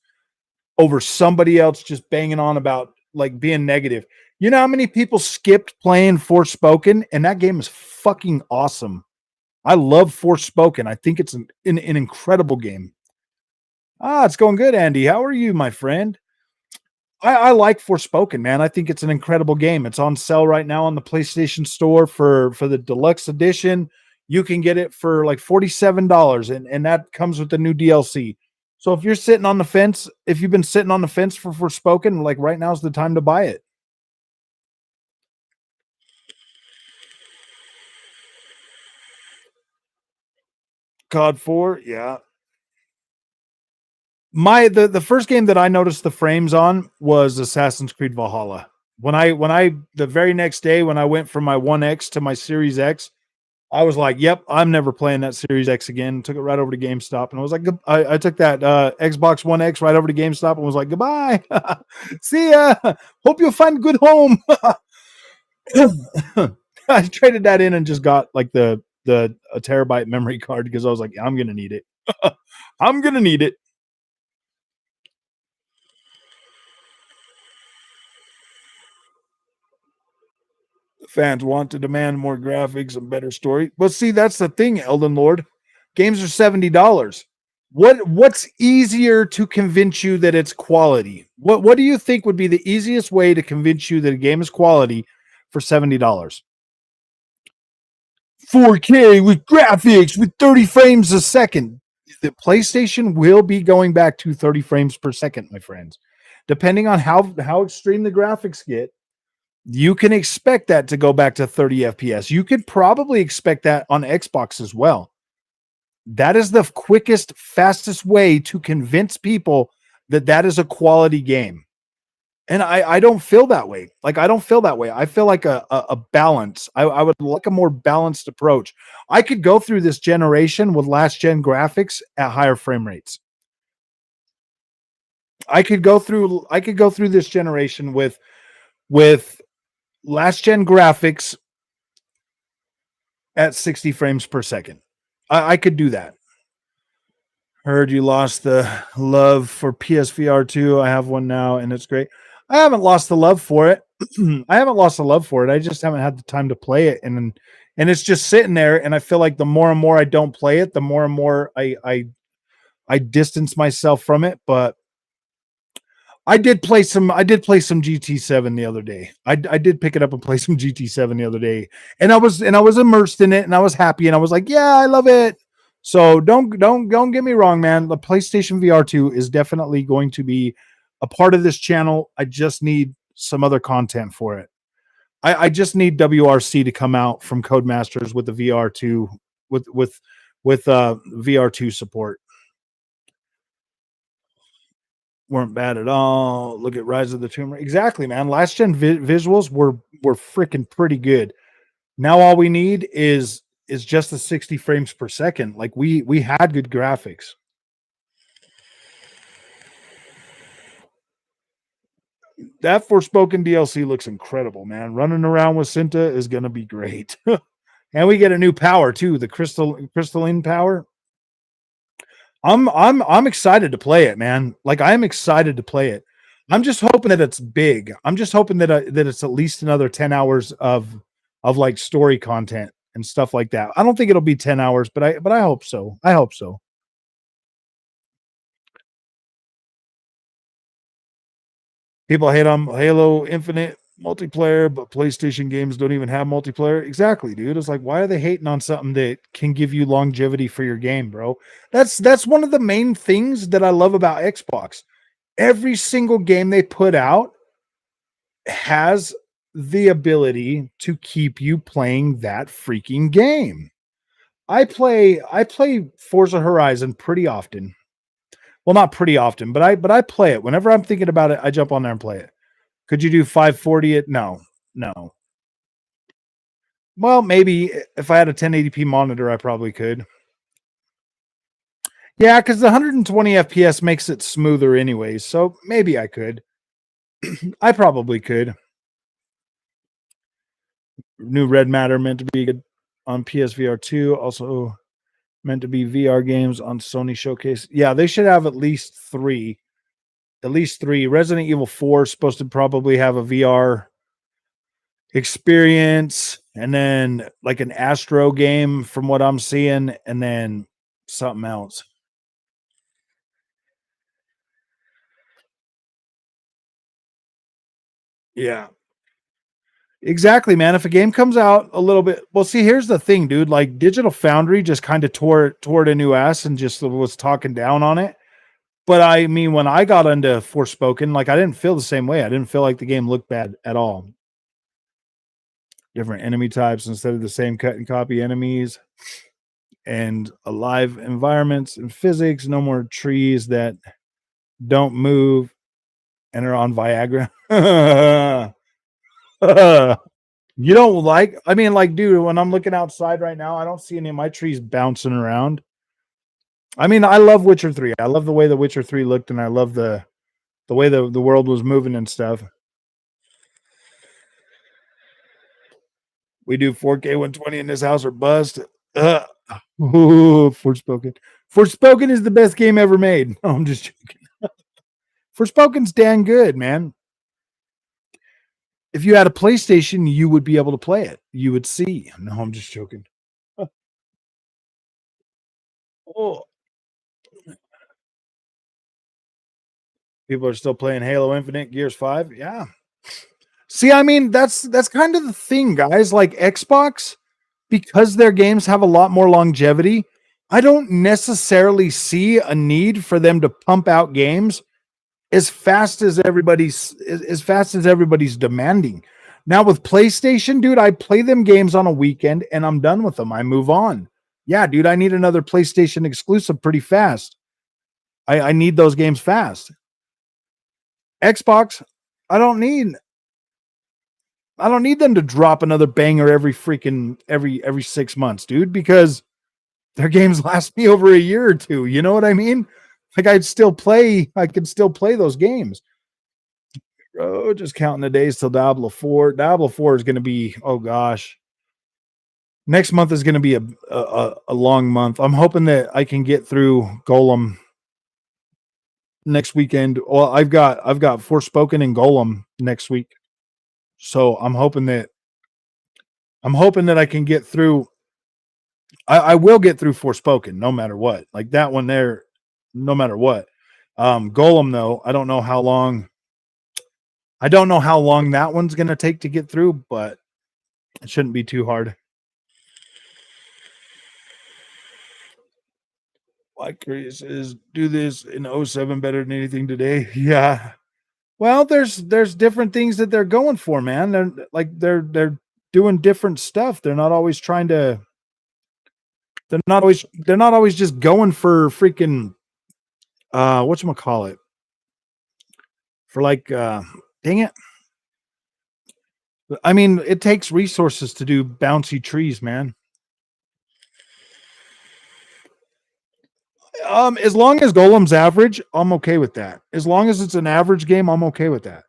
over somebody else just banging on about like being negative. You know how many people skipped playing Forspoken, and that game is fucking awesome. I love Forspoken. I think it's an incredible game. It's going good, Andy. How are you, my friend? I like Forspoken, man. I think it's an incredible game. It's on sale right now on the PlayStation Store for the deluxe edition. You can get it for like $47, and that comes with the new DLC. So if you're sitting on the fence, if you've been sitting on the fence for Forspoken, like right now's the time to buy it. COD 4, yeah. The first game that I noticed the frames on was Assassin's Creed Valhalla. When I the very next day when I went from my 1X to my Series X, I was like, "Yep, I'm never playing that Series X again." Took it right over to GameStop, and I was like, I took that Xbox One X right over to GameStop and was like, "Goodbye, see ya. Hope you'll find a good home." I traded that in and just got like a terabyte memory card because I was like, "I'm gonna need it. I'm gonna need it." Fans want to demand more graphics and better story. But see, that's the thing, Elden Lord. Games are $70. What's easier to convince you that it's quality? What do you think would be the easiest way to convince you that a game is quality for $70? 4K with graphics with 30 frames a second. The PlayStation will be going back to 30 frames per second, my friends. Depending on how extreme the graphics get, you can expect that to go back to 30 FPS. You could probably expect that on Xbox as well. That is the quickest, fastest way to convince people that that is a quality game. And I don't feel that way. Like, I don't feel that way. I feel like a balance. I would like a more balanced approach. I could go through this generation with last gen graphics at higher frame rates. I could go through this generation with last gen graphics at 60 frames per second. I could do that. Heard you lost the love for PSVR 2. I have one now and it's great. I haven't lost the love for it. I haven't lost the love for it. I just haven't had the time to play it, and it's just sitting there. And I feel like the more and more I don't play it, the more and more I distance myself from it. But I did play some. I did play some GT7 the other day. I did pick it up and play some GT7 the other day, and I was immersed in it, and I was happy, and I was like, yeah, I love it. So don't get me wrong, man. The PlayStation VR2 is definitely going to be a part of this channel. I just need some other content for it. I just need WRC to come out from Codemasters with the VR2 with VR2 support. Weren't bad at all. Look at Rise of the Tomb Raider. Exactly, man. Last gen visuals were freaking pretty good. Now all we need is just the 60 frames per second. Like we had good graphics. That Forspoken DLC looks incredible, man. Running around with Cinta is gonna be great. And we get a new power too, the crystalline power. I'm excited to play it, man. Like I am excited to play it. I'm just hoping that it's big. I'm just hoping that that it's at least another 10 hours of like story content and stuff like that. I don't think it'll be 10 hours, but I hope so. I hope so. People hate on Halo Infinite multiplayer, but PlayStation games don't even have multiplayer. Exactly, dude. It's like, why are they hating on something that can give you longevity for your game, bro? That's one of the main things that I love about Xbox. Every single game they put out has the ability to keep you playing that freaking game. I play Forza Horizon pretty often. Well, not pretty often, but I play it. Whenever I'm thinking about it, I jump on there and play it. Could you do 540 it? No. No. Well, maybe if I had a 1080p monitor, I probably could. Yeah, because the 120 FPS makes it smoother anyways, so maybe I could. I probably could. New Red Matter meant to be good on PSVR 2, also meant to be VR games on Sony Showcase. Yeah, they should have at least three. At least three. Resident Evil 4 is supposed to probably have a VR experience, and then like an Astro game from what I'm seeing, and then something else. Yeah. Exactly, man. If a game comes out a little bit, well, see, here's the thing, dude. Like Digital Foundry just kind of tore it a new ass and just was talking down on it. But I mean, when I got into Forspoken, like I didn't feel the same way. I didn't feel like the game looked bad at all. Different enemy types instead of the same cut and copy enemies, and alive environments and physics. No more trees that don't move and are on Viagra. You don't like, I mean, like, dude, when I'm looking outside right now, I don't see any of my trees bouncing around. I mean, I love Witcher 3. I love the way the Witcher 3 looked, and I love the way the world was moving and stuff. We do 4K 120 in this house or bust. Ooh, Forspoken. Forspoken is the best game ever made. No, I'm just joking. Forspoken's dang good, man. If you had a PlayStation, you would be able to play it. You would see. No, I'm just joking. Oh, people are still playing Halo Infinite, Gears 5. Yeah. See, I mean, that's kind of the thing, guys. Like Xbox, because their games have a lot more longevity, I don't necessarily see a need for them to pump out games as fast as everybody's demanding. Now with PlayStation, dude, I play them games on a weekend and I'm done with them. I move on. Yeah, dude, I need another PlayStation exclusive pretty fast. I need those games fast. Xbox, I don't need them to drop another banger every 6 months, dude, because their games last me over a year or two. You know what I mean? Like I could still play those games. Oh, just counting the days till Diablo 4. Diablo 4 is going to be, oh gosh. Next month is going to be a long month. I'm hoping that I can get through Golem next weekend. Well, I've got Forspoken and Golem next week. So I'm hoping that I can get through. I will get through Forspoken no matter what. Like that one there, no matter what. Golem though, I don't know how long that one's gonna take to get through, but it shouldn't be too hard. Like Chris says, do this in 07 better than anything today. Yeah. Well, there's different things that they're going for, man. They're doing different stuff. They're not always just going for freaking whatchamacallit. For like dang it. I mean, it takes resources to do bouncy trees, man. As long as Golem's average, I'm okay with that. As long as it's an average game, I'm okay with that.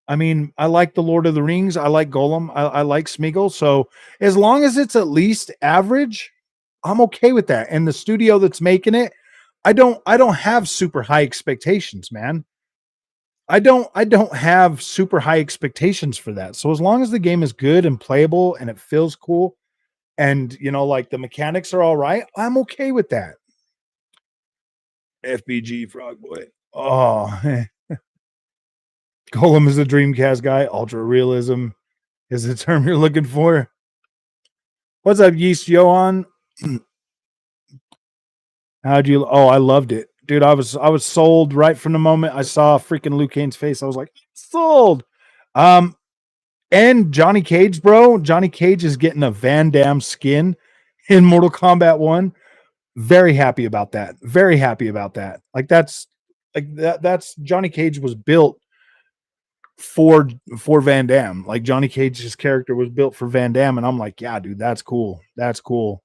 I mean, I like the Lord of the Rings. I like Golem. I like Smeagol. So as long as it's at least average, I'm okay with that. And the studio that's making it, I don't have super high expectations, man. I don't have super high expectations for that. So as long as the game is good and playable and it feels cool and like the mechanics are all right, I'm okay with that. FBG Frog Boy. Oh, Golem is a Dreamcast guy. Ultra realism is the term you're looking for. What's up, Yeast Johan? How'd you? Oh, I loved it, dude. I was sold right from the moment I saw freaking Liu Kane's face. I was like, sold. And Johnny Cage, bro. Johnny Cage is getting a Van Damme skin in Mortal Kombat 1. Very happy about that. Very happy about that. That's Johnny Cage was built for Van Damme. Like Johnny Cage's character was built for Van Damme, and I'm like, yeah, dude, that's cool. That's cool.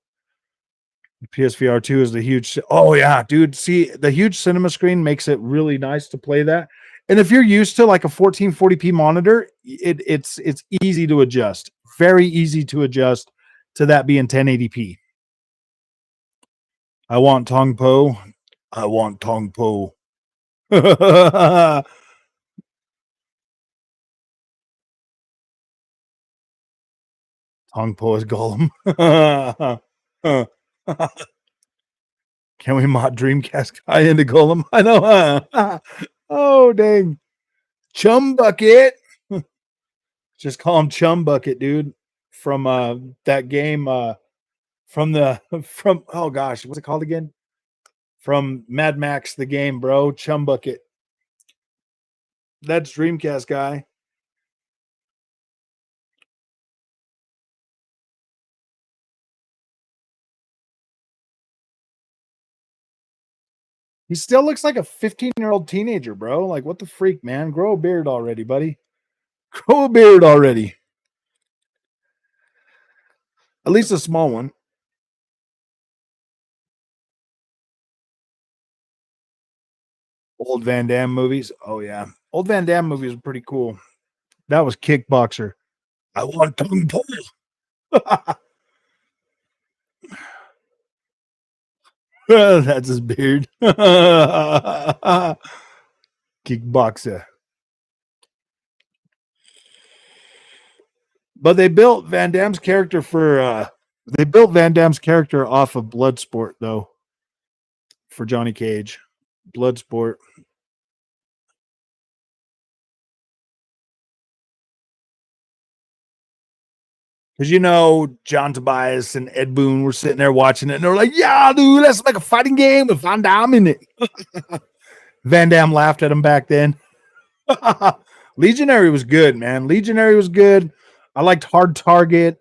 PSVR 2 is the huge. Oh yeah, dude. See, the huge cinema screen makes it really nice to play that. And if you're used to like a 1440p monitor, it's easy to adjust. Very easy to adjust to that being 1080p. I want Tong Po. I want Tong Po. Tong Po is Gollum. Can we mod Dreamcast guy into Golem? I know. Oh, dang. Chum Bucket. Just call him Chum Bucket, dude. From that game from oh gosh, what's it called again? From Mad Max the game, bro. Chum Bucket. That's Dreamcast guy. He still looks like a 15-year-old teenager, bro. Like, what the freak, man? Grow a beard already, buddy. Grow a beard already. At least a small one. Old Van Damme movies. Oh, yeah. Old Van Damme movies are pretty cool. That was Kickboxer. I want tongue pull. That's his beard. Kickboxer. But they built Van Damme's character off of Bloodsport, though. For Johnny Cage. Bloodsport. Because John Tobias and Ed Boon were sitting there watching it, and they were like, "Yeah, dude, let's make a fighting game with Van Damme in it." Van Damme laughed at him back then. Legionary was good, man. Legionary was good. I liked Hard Target.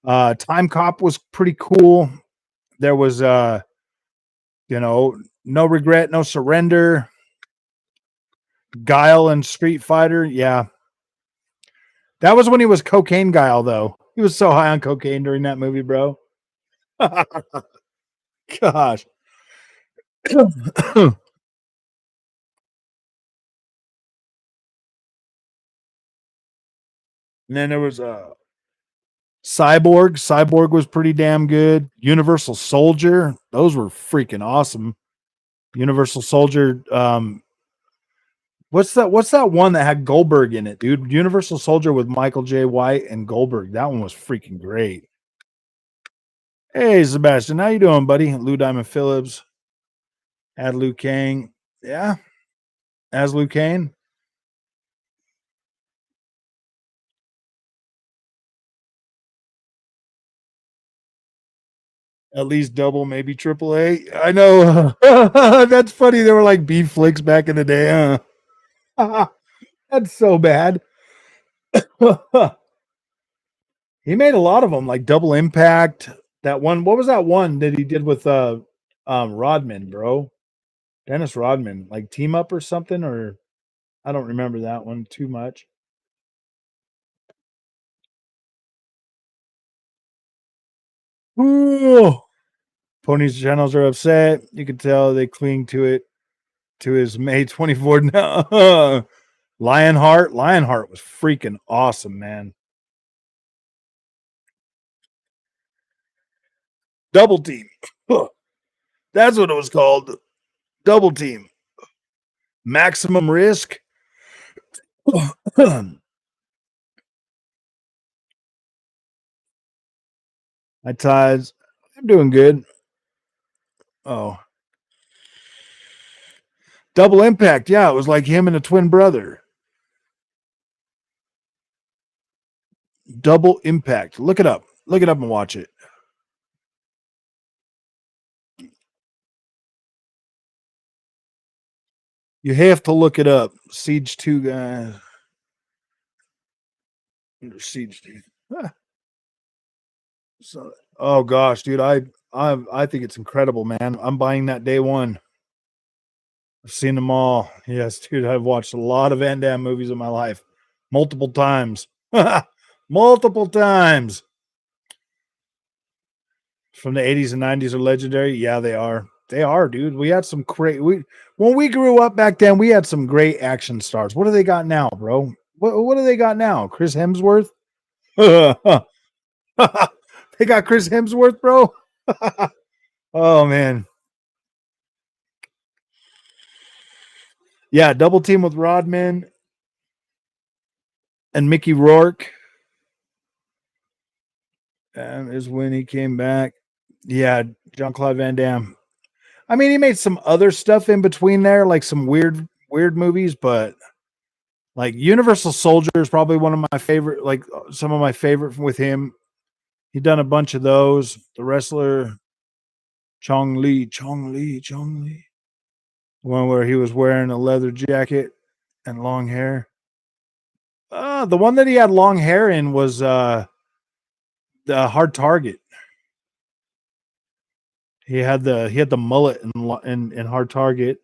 Time Cop was pretty cool. There was No Regret, No Surrender. Guile and Street Fighter. Yeah. That was when he was Cocaine Guile, though. He was so high on cocaine during that movie, bro. Gosh. And then there was Cyborg. Cyborg was pretty damn good. Universal Soldier. Those were freaking awesome. Universal Soldier. What's that one that had Goldberg in it, dude? Universal Soldier with Michael J. White and Goldberg. That one was freaking great. Hey, Sebastian, how you doing, buddy? Lou Diamond Phillips. Had Liu Kang. Yeah. As Liu Kang. At least double, maybe triple A. I know. That's funny. They were like B flicks back in the day. That's so bad. He made a lot of them, like Double Impact. That one, what was that one that he did with Rodman, bro? Dennis Rodman, like Team Up or something, or I don't remember that one too much. Ooh. Pony's channels are upset. You can tell they cling to his May 24 now. Lionheart was freaking awesome, man. Double Team. That's what it was called. Double Team. Maximum Risk. My ties. I'm doing good. Oh. Double Impact. Yeah, it was like him and a twin brother. Double Impact. Look it up. Look it up and watch it. You have to look it up. Siege 2 guys. Siege 2. So, oh gosh, dude, I think it's incredible, man. I'm buying that day one. I've seen them all. Yes, dude, I've watched a lot of Van Damme movies in my life, multiple times, multiple times. From the 80s and 90s are legendary. Yeah, they are. They are, dude. We had some great. When we grew up back then, we had some great action stars. What do they got now, bro? What do they got now? Chris Hemsworth. They got Chris Hemsworth, bro. Oh man. Yeah, Double Team with Rodman and Mickey Rourke. Is when he came back. Yeah, Jean-Claude Van Damme. I mean, he made some other stuff in between there, like some weird movies, but like Universal Soldier is probably one of my favorite, like some of my favorite with him. He done a bunch of those. The wrestler Chong Li. One where he was wearing a leather jacket and long hair. The one that he had long hair in was the Hard Target. He had the mullet in Hard Target.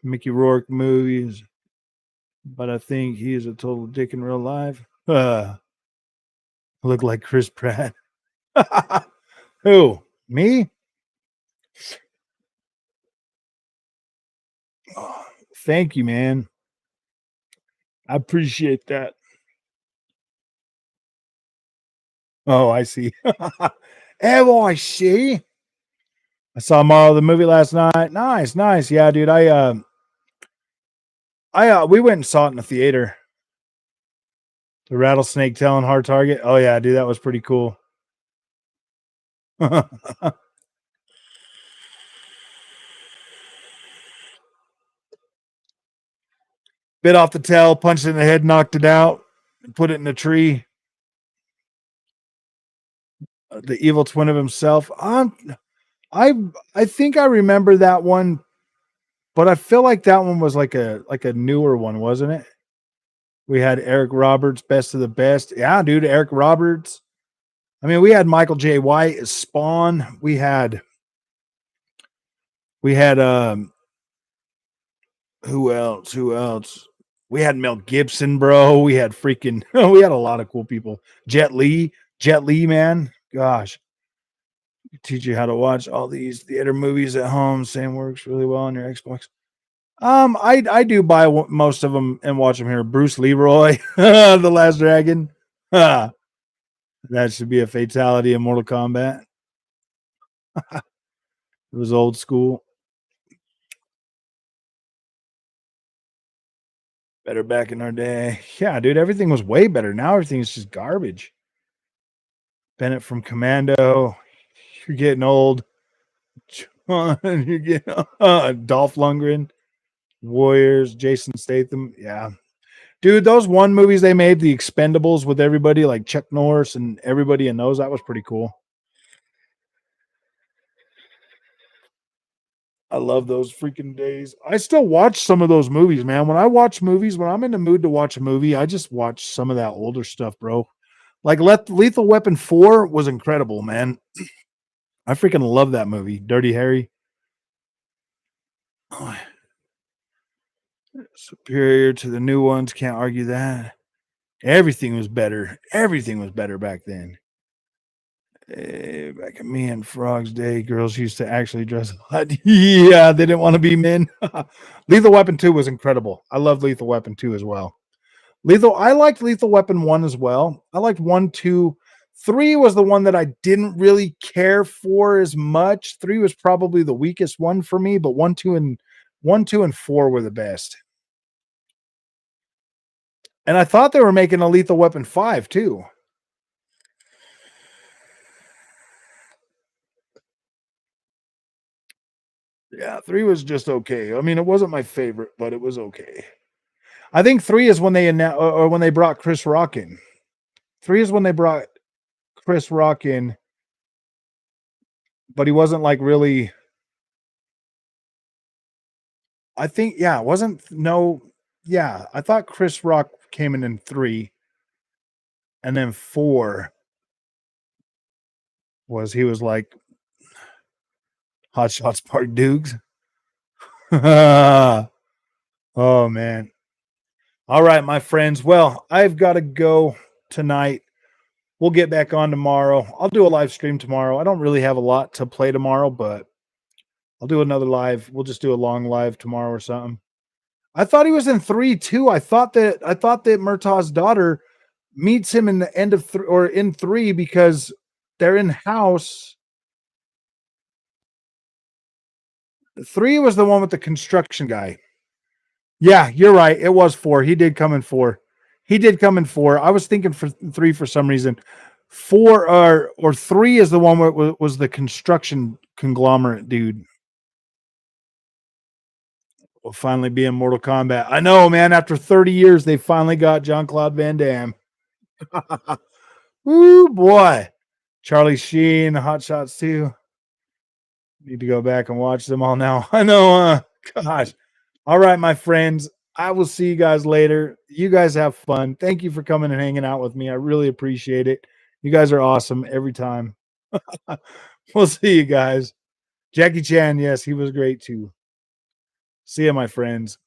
Mickey Rourke movies, but I think he is a total dick in real life. Look like Chris Pratt. Who? Me? Oh, thank you, man. I appreciate that. Oh, I see. Oh, I see. I saw Marvel the movie last night. Nice. Yeah, dude. We went and saw it in the theater. The rattlesnake telling Hard Target. Oh yeah, dude, that was pretty cool. Bit off the tail, punched it in the head, knocked it out, put it in a tree. The evil twin of himself. I think I remember that one, but I feel like that one was like a newer one, wasn't it? We had Eric Roberts, best of the best. Yeah, dude, Eric Roberts. I mean, we had Michael J. White as Spawn. We had who else? We had Mel Gibson, bro. We had freaking we had a lot of cool people. Jet Li, man. Gosh. Teach you how to watch all these theater movies at home. Same works really well on your Xbox. I do buy most of them and watch them here. Bruce Leroy, The Last Dragon. That should be a fatality in Mortal Kombat. It was old school. Better back in our day. Yeah, dude, everything was way better. Now everything is just garbage. Bennett from Commando. You're getting old. You're getting Dolph Lundgren. Warriors. Jason Statham. Yeah. Dude, those one movies they made, The Expendables, with everybody like Chuck Norris and everybody in those, that was pretty cool. I love those freaking days. I still watch some of those movies, man. When I watch movies, when I'm in the mood to watch a movie, I just watch some of that older stuff, bro. Like Lethal Weapon 4 was incredible, man. I freaking love that movie. Dirty Harry. Oh, superior to the new ones. Can't argue that. Everything was better. Everything was better back then. Back in me and Frog's day, girls used to actually dress a lot. Yeah, they didn't want to be men. Lethal Weapon 2 was incredible. I love Lethal Weapon 2 as well. I liked Lethal Weapon 1 as well. I liked 1, 2. 3 was the one that I didn't really care for as much. 3 was probably the weakest one for me, but 1, 2, and 4 were the best. And I thought they were making a Lethal Weapon 5 too. Yeah, 3 was just okay. I mean, it wasn't my favorite, but it was okay. I think 3 is when they or when they brought Chris Rock in. 3 is when they brought Chris Rock in, but he wasn't like really. I think, yeah, it wasn't yeah. I thought Chris Rock came in 3, and then 4 he was like Hot Shots Part Dukes. Oh man. All right, my friends. Well, I've got to go tonight. We'll get back on tomorrow. I'll do a live stream tomorrow. I don't really have a lot to play tomorrow, but I'll do another live. We'll just do a long live tomorrow or something. I thought he was in 3 too. I thought that Murtaugh's daughter meets him in the end of 3 or in 3 because they're in house. 3 was the one with the construction guy. Yeah, you're right. It was 4. He did come in 4. I was thinking for 3 for some reason. 4 or 3 is the one where it was the construction conglomerate dude. Will finally be in Mortal Kombat. I know, man. After 30 years, they finally got Jean-Claude Van Damme. Woo, boy. Charlie Sheen, Hot Shots 2. Need to go back and watch them all now. I know. Gosh. All right, my friends. I will see you guys later. You guys have fun. Thank you for coming and hanging out with me. I really appreciate it. You guys are awesome every time. We'll see you guys. Jackie Chan, yes, he was great too. See you, my friends.